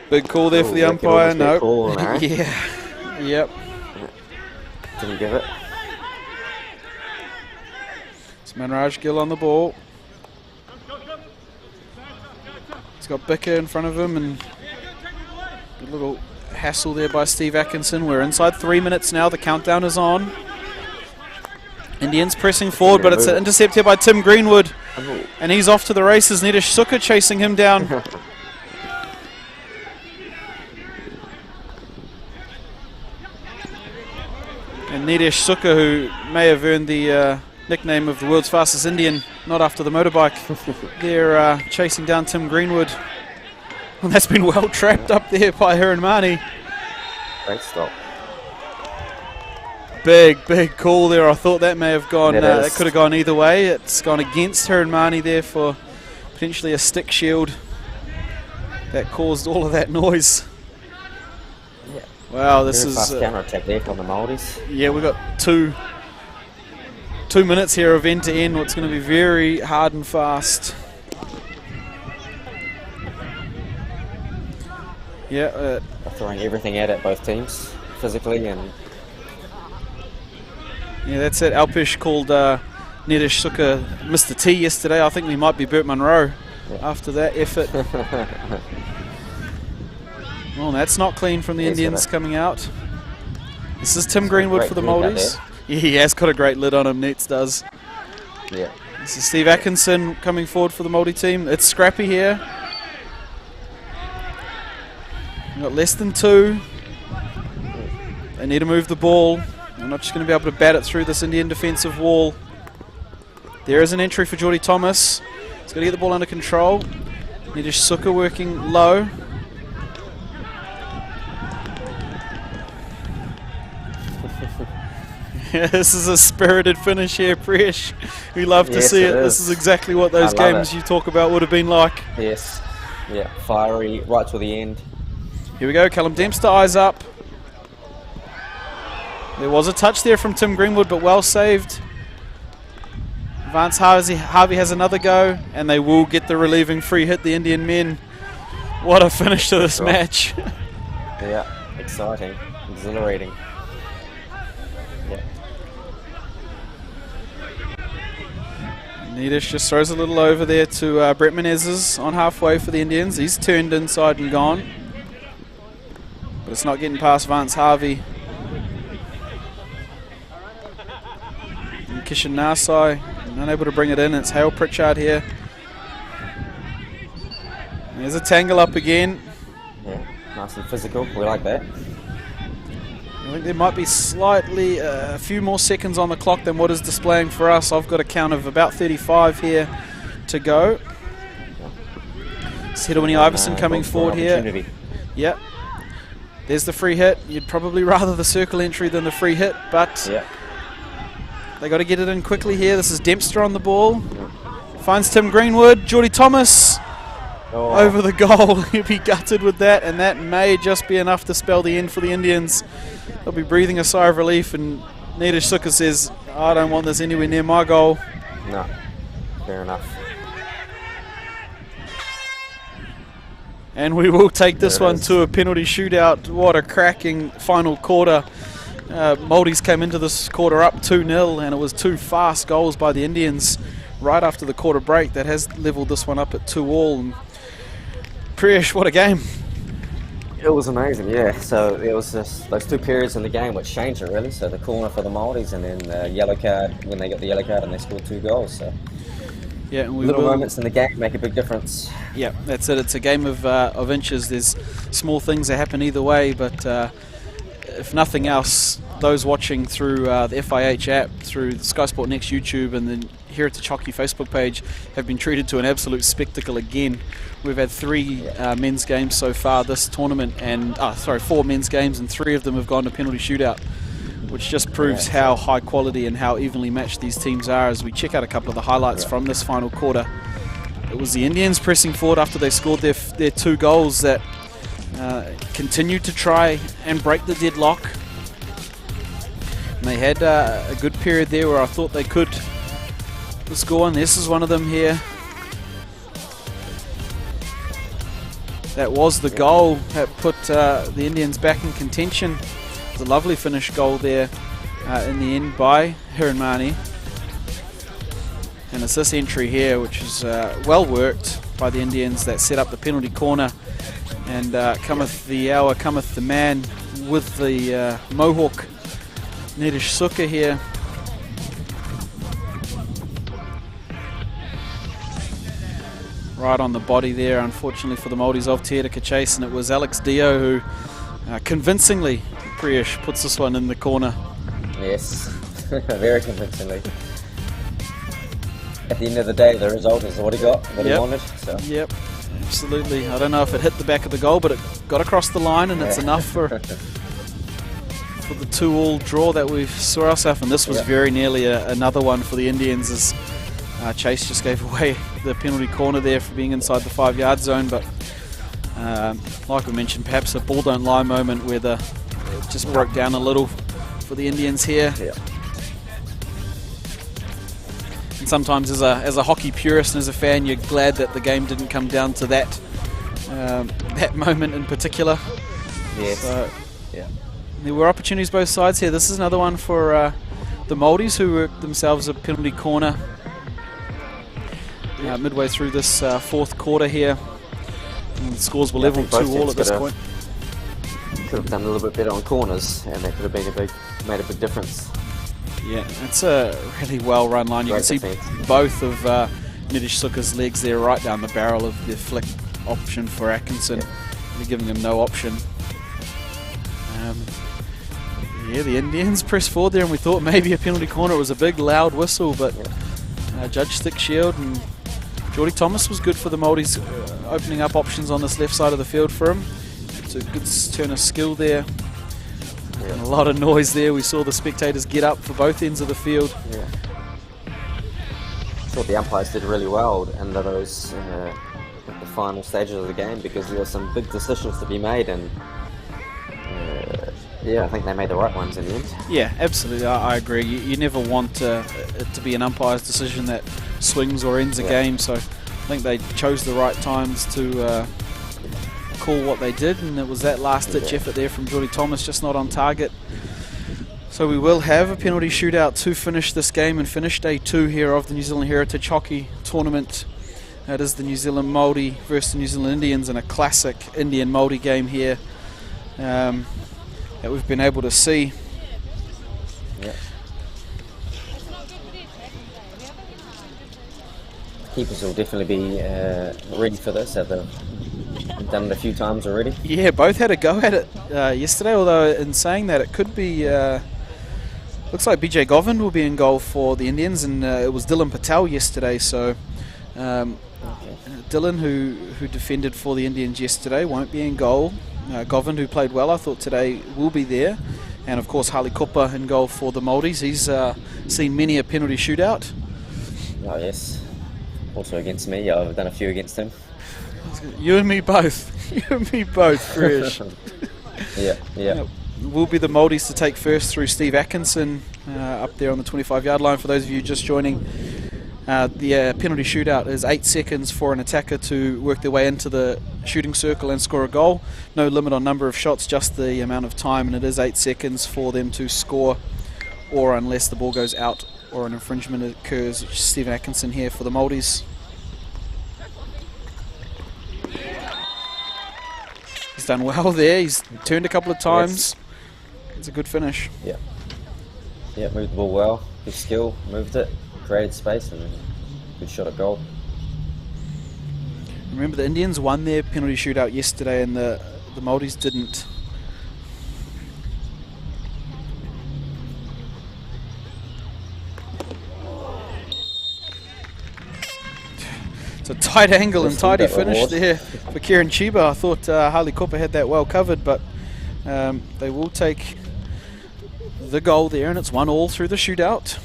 Big call there for the umpire. No. Call, Yeah. Yep. Didn't give it. It's Manraj Gill on the ball. He's got Bika in front of him, and a little hassle there by Steve Atkinson. We're inside 3 minutes now. The countdown is on. Indians pressing forward, but it's an intercept here by Tim Greenwood. And he's off to the races. Nedish Suka chasing him down. And Nedish Suka, who may have earned the nickname of the world's fastest Indian, not after the motorbike. They're chasing down Tim Greenwood. And that's been well trapped up there by Hiranmani. Great stop. Big call there. I thought that may have gone, that could have gone either way. It's gone against Hiranmani there for potentially a stick shield. That caused all of that noise. Yeah. Wow, this Very is fast counter attack there from the Māoris. Yeah, we've got two minutes here of end to end. What's going to be very hard and fast. Yeah, They're throwing everything at it, both teams, physically and. Yeah, that's it. Alpish called Nedish Suka Mr. T yesterday. I think we might be Bert Munro after that effort. Well, that's not clean from the Indians coming out. This is Tim Greenwood for the Māoris. Yeah, he has got a great lid on him, Nets does. Yeah. This is Steve Atkinson coming forward for the Māori team. It's scrappy here. We've got less than 2. They need to move the ball. They're not just going to be able to bat it through this Indian defensive wall. There is an entry for Geordie Thomas. He's got to get the ball under control. Nedish Suka working low. Yeah, this is a spirited finish here, Presh. We love to see it. This is exactly what those games you talk about would have been like. Yes. Yeah, fiery right to the end. Here we go, Callum Dempster, eyes up. There was a touch there from Tim Greenwood, but well saved. Vance Harvey has another go, and they will get the relieving free hit, the Indian men. What a finish to this match. Yeah, exciting, exhilarating. Yeah. Nedish just throws a little over there to Brett Menezes on halfway for the Indians. He's turned inside and gone. But it's not getting past Vance Harvey. And Kishan Nasai, unable to bring it in. It's Hale Pritchard here. There's a tangle up again. Yeah, nice and physical. We like that. I think there might be slightly a few more seconds on the clock than what is displaying for us. I've got a count of about 35 here to go. It's Hedawini Iverson coming forward here. Yep. There's the free hit. You'd probably rather the circle entry than the free hit, but They got to get it in quickly here. This is Dempster on the ball. Finds Tim Greenwood. Geordie Thomas over the goal. He'll be gutted with that, and that may just be enough to spell the end for the Indians. They'll be breathing a sigh of relief, and Neeraj Suka says, I don't want this anywhere near my goal. No, fair enough. And we will take this one to a penalty shootout. What a cracking final quarter. Māoris came into this quarter up 2-0, and it was 2 fast goals by the Indians right after the quarter break that has levelled this one up at 2-2. And Priyesh, what a game. It was amazing, yeah. So it was just those 2 periods in the game which changed it really. So the corner for the Māoris, and then the yellow card when they got the yellow card and they scored 2 goals. So yeah, and little moments in the game make a big difference. Yeah, that's it. It's a game of inches. There's small things that happen either way, but if nothing else, those watching through the FIH app, through the Sky Sport Next YouTube and the Heritage Hockey Facebook page have been treated to an absolute spectacle again. We've had 3 men's games so far this tournament, and 4 men's games, and 3 of them have gone to penalty shootout, which just proves how high quality and how evenly matched these teams are. As we check out a couple of the highlights from this final quarter, it was the Indians pressing forward after they scored their 2 goals that continued to try and break the deadlock. And they had a good period there where I thought they could score, and this is one of them here. That was the goal that put the Indians back in contention. It was a lovely finish goal there in the end by Hiranmani. And it's this entry here which is well worked by the Indians that set up the penalty corner. And cometh the hour, cometh the man with the mohawk, Neeraj Suka here. Right on the body there, unfortunately for the Māoris of Te Reka Chase, and it was Alex Dio who convincingly, Priyesh, puts this one in the corner. Yes, very convincingly. At the end of the day, the result is what he got, what he wanted. So. Yep, absolutely. I don't know if it hit the back of the goal, but it got across the line, and it's enough for the 2-2 draw that we saw ourselves. And this was very nearly another one for the Indians, as Chase just gave away the penalty corner there for being inside the 5-yard zone. But like we mentioned, perhaps a ball don't lie moment where it just broke down a little for the Indians here. Yeah. And sometimes as a hockey purist and as a fan, you're glad that the game didn't come down to that moment in particular. Yes. So, there were opportunities both sides here. This is another one for the Māoris, who worked themselves a penalty corner midway through this 4th quarter here. And the scores were level 2-2 at this point. Could have done a little bit better on corners, and that could have been made a big difference. Yeah, it's a really well run line. You can see both of Neeraj Suka's legs there right down the barrel of the flick option for Atkinson. They're giving him no option. The Indians pressed forward there, and we thought maybe a penalty corner. It was a big loud whistle, but Judge Stick Shield and Geordie Thomas was good for the Māoris, opening up options on this left side of the field for him. It's a good turn of skill there. And a lot of noise there. We saw the spectators get up for both ends of the field. Yeah. I thought the umpires did really well under those the final stages of the game, because there were some big decisions to be made, and I think they made the right ones in the end. Yeah, absolutely. I agree. You never want it to be an umpire's decision that swings or ends a game, so I think they chose the right times to call what they did, and it was that last-ditch effort there from Geordie Thomas, just not on target. So we will have a penalty shootout to finish this game and finish day 2 here of the New Zealand Heritage Hockey Tournament. That is the New Zealand Māori versus the New Zealand Indians, in a classic Indian Māori game here that we've been able to see. Keepers will definitely be ready for this. They've done it a few times already. Yeah, both had a go at it yesterday, although in saying that, it could be looks like BJ Govind will be in goal for the Indians, and it was Dylan Patel yesterday, so Dylan, who defended for the Indians yesterday, won't be in goal. Govind, who played well, I thought today, will be there, And of course Harley Cooper in goal for the Māoris. He's seen many a penalty shootout. Oh yes, also against me. I've done a few against him. You and me both. You and me both, Fresh. Yeah. Will be the Māoris to take first through Steve Atkinson up there on the 25-yard line. For those of you just joining, the penalty shootout is 8 seconds for an attacker to work their way into the shooting circle and score a goal. No limit on number of shots, just the amount of time, and it is 8 seconds for them to score, or unless the ball goes out or an infringement occurs. Stephen Atkinson here for the Māoris. He's done well there. He's turned a couple of times. Yes. It's a good finish. Yeah, moved the ball well. Good skill, moved it, created space, and good shot at goal. Remember, the Indians won their penalty shootout yesterday, and the Māoris didn't. It's a tight angle and tidy finish there for Kieran Chiba. I thought Harley Cooper had that well covered, but they will take the goal there, and it's 1-1 through the shootout.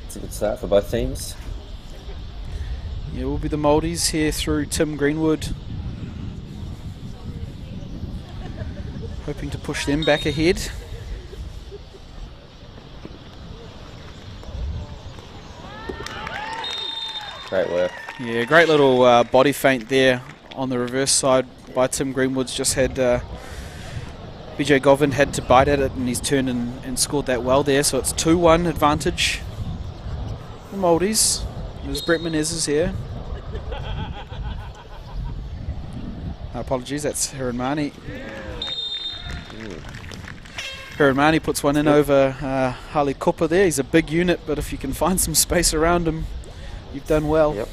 It's a good start for both teams. Yeah, it will be the Māoris here through Tim Greenwood, hoping to push them back ahead. Great work. Yeah, great little body feint there on the reverse side by Tim Greenwood's. Just had BJ Govind had to bite at it, and he's turned and scored that well there. So it's 2-1 advantage for the Māoris. There's Brett Menezes here. Apologies, that's Hiranmani. Hiranmani puts one in over Harley Cooper there. He's a big unit, but if you can find some space around him, you've done well. Yep.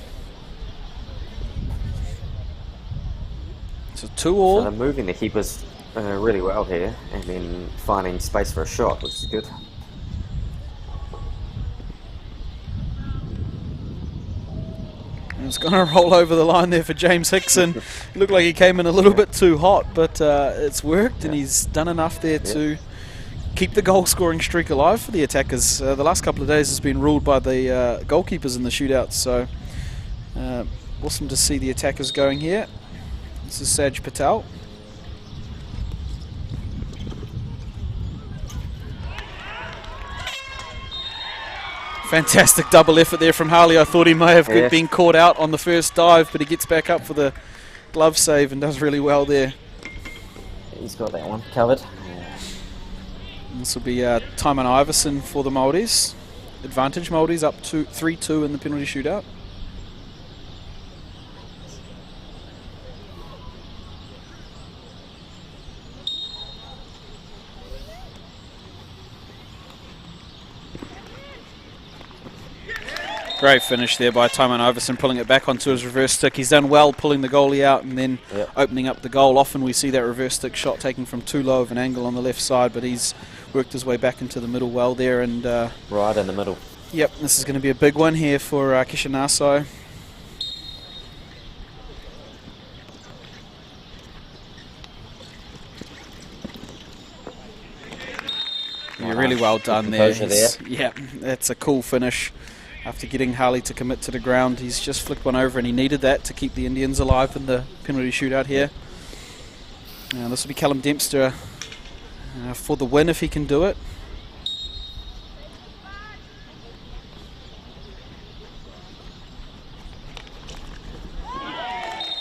So 2-2. So they're moving the keepers really well here, and then finding space for a shot, which is good. And it's going to roll over the line there for James Hickson. Looked like he came in a little bit too hot, but it's worked, and he's done enough there to keep the goal scoring streak alive for the attackers. The last couple of days has been ruled by the goalkeepers in the shootouts, so awesome to see the attackers going here. This is Saj Patel. Fantastic double effort there from Harley. I thought he may have been caught out on the first dive, but he gets back up for the glove save and does really well there. He's got that one covered. This will be Tymon Iverson for the Māoris. Advantage Māoris up to 3-2 in the penalty shootout. Great finish there by Tymon Iverson, pulling it back onto his reverse stick. He's done well pulling the goalie out and then opening up the goal. Often we see that reverse stick shot taken from too low of an angle on the left side, but he's worked his way back into the middle well there. And right in the middle. Yep, this is going to be a big one here for Kishinasai. Yeah, really well done there. Yeah, that's a cool finish. After getting Harley to commit to the ground, he's just flicked one over, and he needed that to keep the Indians alive in the penalty shootout here. This will be Callum Dempster for the win if he can do it.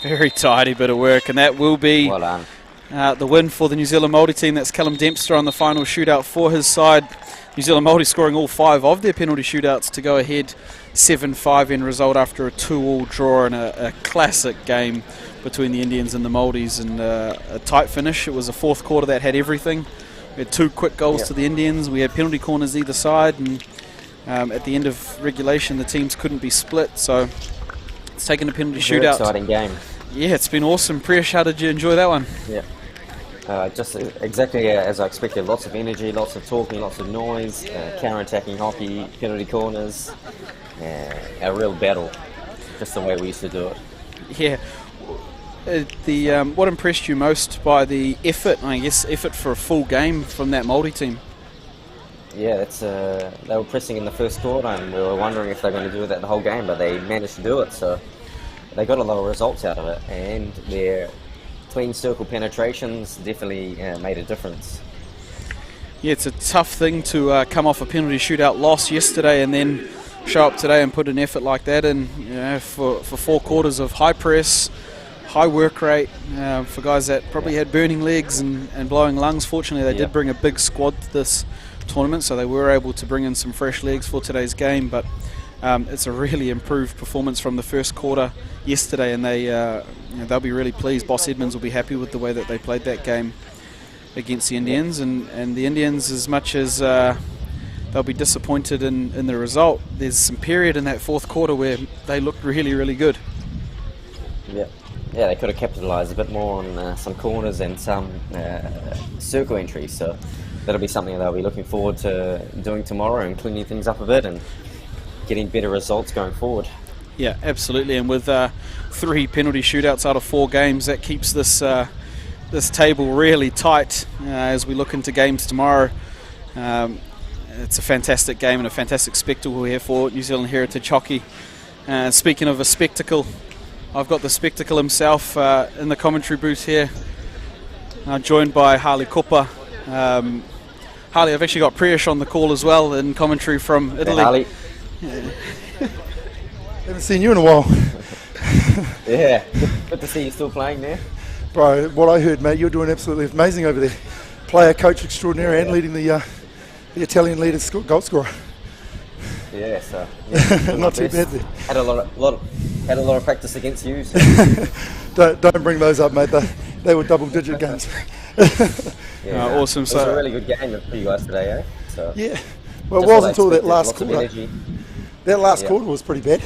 Very tidy bit of work, and that will be well done. The win for the New Zealand Māori team. That's Callum Dempster on the final shootout for his side. New Zealand Māori scoring all 5 of their penalty shootouts to go ahead 7-5 in result after a 2-2 draw in a classic game between the Indians and the Māoris, and a tight finish. It was a fourth quarter that had everything. We had 2 quick goals to the Indians. We had penalty corners either side, and at the end of regulation the teams couldn't be split, so it's taken a penalty shootout. Exciting game. Yeah, it's been awesome. Priyash, how did you enjoy that one? Yeah. Just exactly as I expected. Lots of energy, lots of talking, lots of noise, counter-attacking hockey, penalty corners, a real battle, just the way we used to do it. Yeah, what impressed you most by the effort? I guess effort for a full game from that Maori team. Yeah, they were pressing in the first quarter, and we were wondering if they were going to do that the whole game, but they managed to do it. So they got a lot of results out of it, and their clean circle penetrations definitely made a difference. Yeah, it's a tough thing to come off a penalty shootout loss yesterday and then show up today and put an effort like that in. For 4 quarters of high press, high work rate, for guys that probably had burning legs and blowing lungs. Fortunately, they did bring a big squad this tournament, so they were able to bring in some fresh legs for today's game. But it's a really improved performance from the first quarter yesterday, and they'll be really pleased. Boss Edmonds will be happy with the way that they played that game against the Indians, and the Indians, as much as they'll be disappointed in the result, there's some period in that fourth quarter where they looked really, really good. Yeah, they could have capitalised a bit more on some corners and some circle entries, so that'll be something they'll be looking forward to doing tomorrow and cleaning things up a bit and getting better results going forward. Yeah, absolutely, and with 3 penalty shootouts out of 4 games, that keeps this table really tight as we look into games tomorrow. It's a fantastic game and a fantastic spectacle here for New Zealand Heritage Hockey. Speaking of a spectacle, I've got the spectacle himself in the commentary booth here, joined by Harley Kopa. Harley, I've actually got Priyesh on the call as well in commentary from Italy. Hey, Harley. Haven't seen you in a while. Yeah, good to see you still playing there. Bro, what I heard, mate, you're doing absolutely amazing over there. Player, coach extraordinary, and leading the Italian leader goal scorer. Yeah, so not too bad there. Had a lot of practice against you. So. don't bring those up, mate. They were double-digit games. Awesome. It was a really good game for you guys today, eh? So yeah. Well, it wasn't until that last quarter. quarter. That last quarter was pretty bad.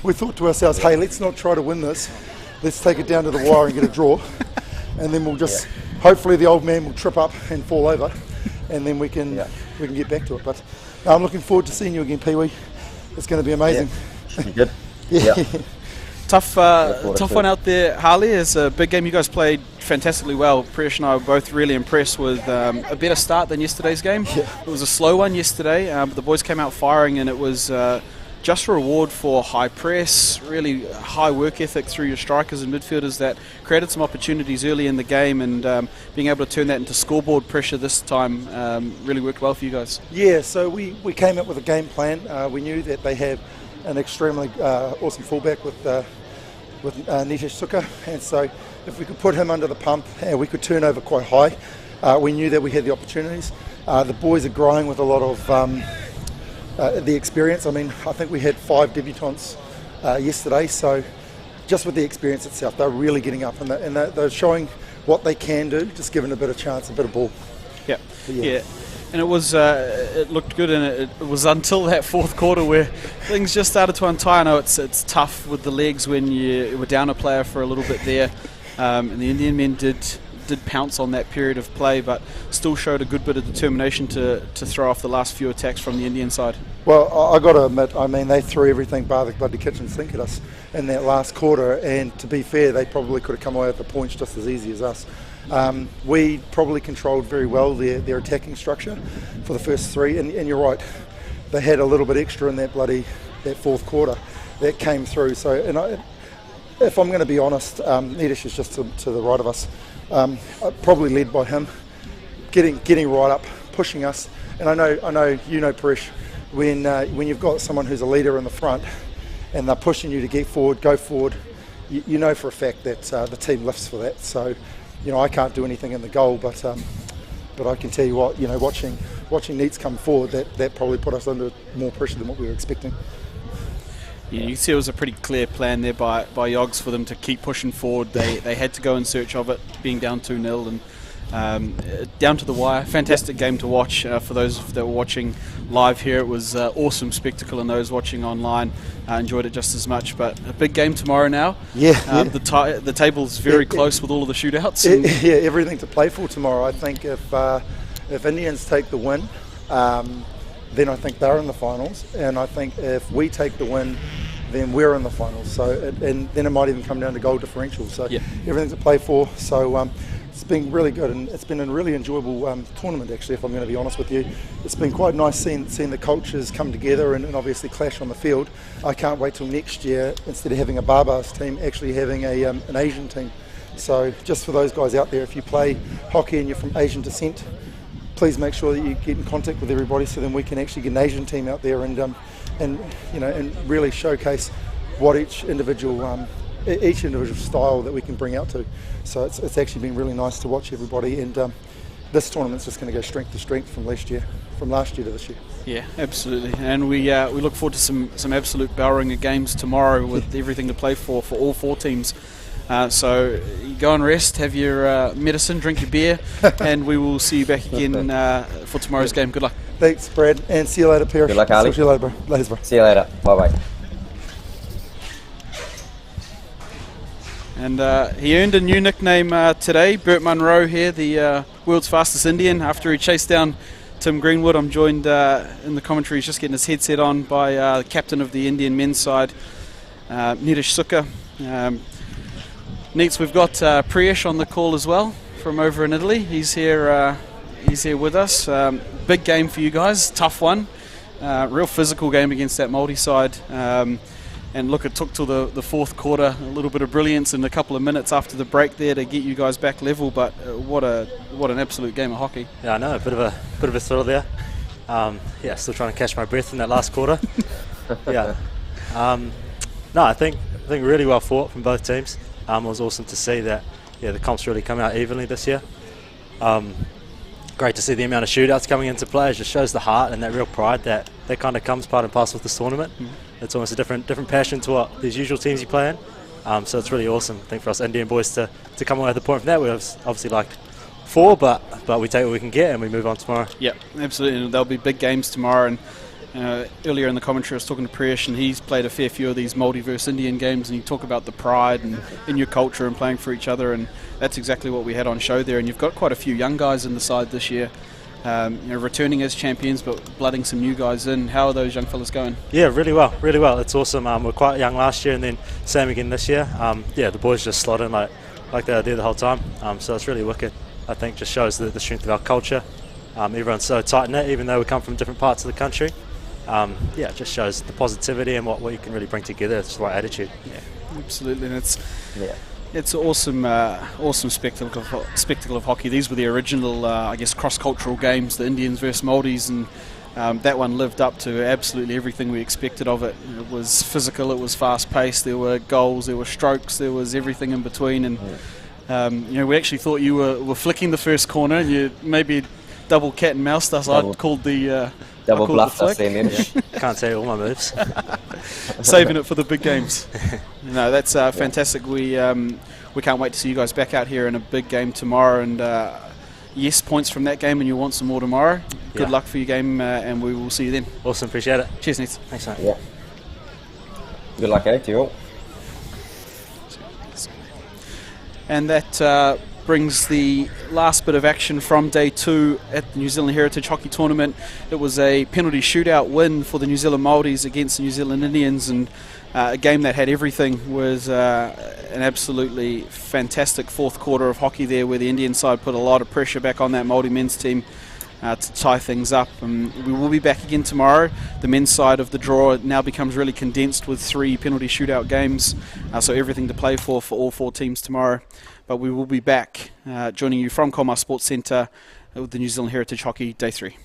We thought to ourselves, hey, let's not try to win this. Let's take it down to the wire and get a draw. And then we'll just, hopefully the old man will trip up and fall over. And then we can get back to it. But no, I'm looking forward to seeing you again, Pee-wee. It's going to be amazing. Yeah. Good. Yeah. Tough one out there, Harley. It's a big game. You guys played fantastically well. Priyesh and I were both really impressed with a better start than yesterday's game. Yeah. It was a slow one yesterday, but the boys came out firing, and it was just a reward for high press, really high work ethic through your strikers and midfielders that created some opportunities early in the game, and being able to turn that into scoreboard pressure this time really worked well for you guys. Yeah, so we came up with a game plan. We knew that they have an extremely awesome fullback with Nitesh Suka, and so if we could put him under the pump and we could turn over quite high, we knew that we had the opportunities. The boys are growing with a lot of the experience. I mean, I think we had 5 debutants yesterday, so just with the experience itself, they're really getting up and they're showing what they can do, just given a bit of chance, a bit of ball. Yeah. And it was it looked good, and it was until that fourth quarter where things just started to untie. I know it's tough with the legs when you were down a player for a little bit there, and the Indian men did pounce on that period of play, but still showed a good bit of determination to throw off the last few attacks from the Indian side. Well, I got to admit, I mean, they threw everything bar the bloody kitchen sink at us in that last quarter, and to be fair, they probably could have come away with the points just as easy as us. We probably controlled very well their attacking structure for the first 3, and you're right, they had a little bit extra in that fourth quarter that came through. So, if I'm going to be honest, Nitesh is just to the right of us, probably led by him, getting right up, pushing us. And I know you know, Paresh, when you've got someone who's a leader in the front and they're pushing you to get forward, go forward, you know for a fact that the team lifts for that. So, I can't do anything in the goal, but I can tell you what, watching Neats come forward, that probably put us under more pressure than what we were expecting. Yeah, you can see it was a pretty clear plan there by Yogs for them to keep pushing forward. They had to go in search of it, being down 2-0 and down to the wire. Fantastic game to watch for those that were watching live here. It was awesome spectacle, and those watching online enjoyed it just as much. But a big game tomorrow now. The table's very close with all of the shootouts. Yeah, everything to play for tomorrow. I think if Indians take the win, then I think they're in the finals, and I think if we take the win, then we're in the finals. So and then it might even come down to goal differential. So Yeah. everything's to play for. So it's been really good, and it's been a really enjoyable tournament, actually, if I'm going to be honest with you. It's been quite nice seeing the cultures come together and obviously clash on the field. I can't wait till next year, instead of having a Barbars team, actually having an Asian team. So just for those guys out there, if you play hockey and you're from Asian descent, please make sure that you get in contact with everybody, so then we can actually get an Asian team out there and really showcase what each individual style that we can bring out to. So it's actually been really nice to watch everybody, and this tournament's just going to go strength to strength from last year to this year. Yeah, absolutely. And we look forward to some absolute bell-ringer games tomorrow with everything to play for all 4 teams. So you go and rest, have your medicine, drink your beer, and we will see you back again for tomorrow's game. Good luck. Thanks, Brad, and see you later, Parrish. Good luck, Ali. See you later, bro. Later, bro. See you later. Bye-bye. And he earned a new nickname today, Bert Munro here, the world's fastest Indian, after he chased down Tim Greenwood. I'm joined in the commentary, he's just getting his headset on, by the captain of the Indian men's side, Nilesh Sukha. Next, we've got Priyesh on the call as well from over in Italy. He's here with us. Big game for you guys, tough one. Real physical game against that Maori side. And look, it took till the fourth quarter, a little bit of brilliance and a couple of minutes after the break there to get you guys back level. But what an absolute game of hockey. Yeah, I know, a bit of a thrill there. Still trying to catch my breath in that last quarter. Yeah. I think really well fought from both teams. It was awesome to see that the comps really come out evenly this year. Great to see the amount of shootouts coming into play. It just shows the heart and that real pride that kind of comes part and parcel with this tournament. It's almost a different passion to what these usual teams you play in. So it's really awesome, I think, for us Indian boys to come away with the point from that. We obviously like 4, but we take what we can get and we move on tomorrow. Yeah, absolutely. And there'll be big games tomorrow. And earlier in the commentary I was talking to Priyesh, and he's played a fair few of these Maori versus Indian games, and you talk about the pride and in your culture and playing for each other, and that's exactly what we had on show there. And you've got quite a few young guys in the side this year, returning as champions but blooding some new guys in. How are those young fellas going? Yeah, really well. It's awesome. We're quite young last year and then same again this year. The boys just slot in like they were there the whole time, so it's really wicked. I think just shows the strength of our culture. Everyone's so tight-knit, even though we come from different parts of the country. It just shows the positivity and what you can really bring together. It's the right attitude. Yeah, absolutely. And it's an awesome spectacle of hockey. These were the original, cross-cultural games, the Indians versus Māoris, and that one lived up to absolutely everything we expected of it. It was physical, it was fast-paced, there were goals, there were strokes, there was everything in between. And we actually thought you were flicking the first corner. You maybe double cat and mouse us. I called the double bluff us there, man. Can't say all my moves. Saving it for the big games. No, that's fantastic. We can't wait to see you guys back out here in a big game tomorrow. And yes, points from that game, and you'll want some more tomorrow. Good luck for your game, and we will see you then. Awesome, appreciate it. Cheers, Nets. Thanks, mate. Yeah. Good luck, to you all. And that brings the last bit of action from day 2 at the New Zealand Heritage Hockey Tournament. It was a penalty shootout win for the New Zealand Māoris against the New Zealand Indians, and a game that had everything. Was an absolutely fantastic fourth quarter of hockey there, where the Indian side put a lot of pressure back on that Māori men's team to tie things up. And we will be back again tomorrow. The men's side of the draw now becomes really condensed with 3 penalty shootout games, so everything to play for all 4 teams tomorrow. But we will be back joining you from Comar Sports Centre with the New Zealand Heritage Hockey Day 3.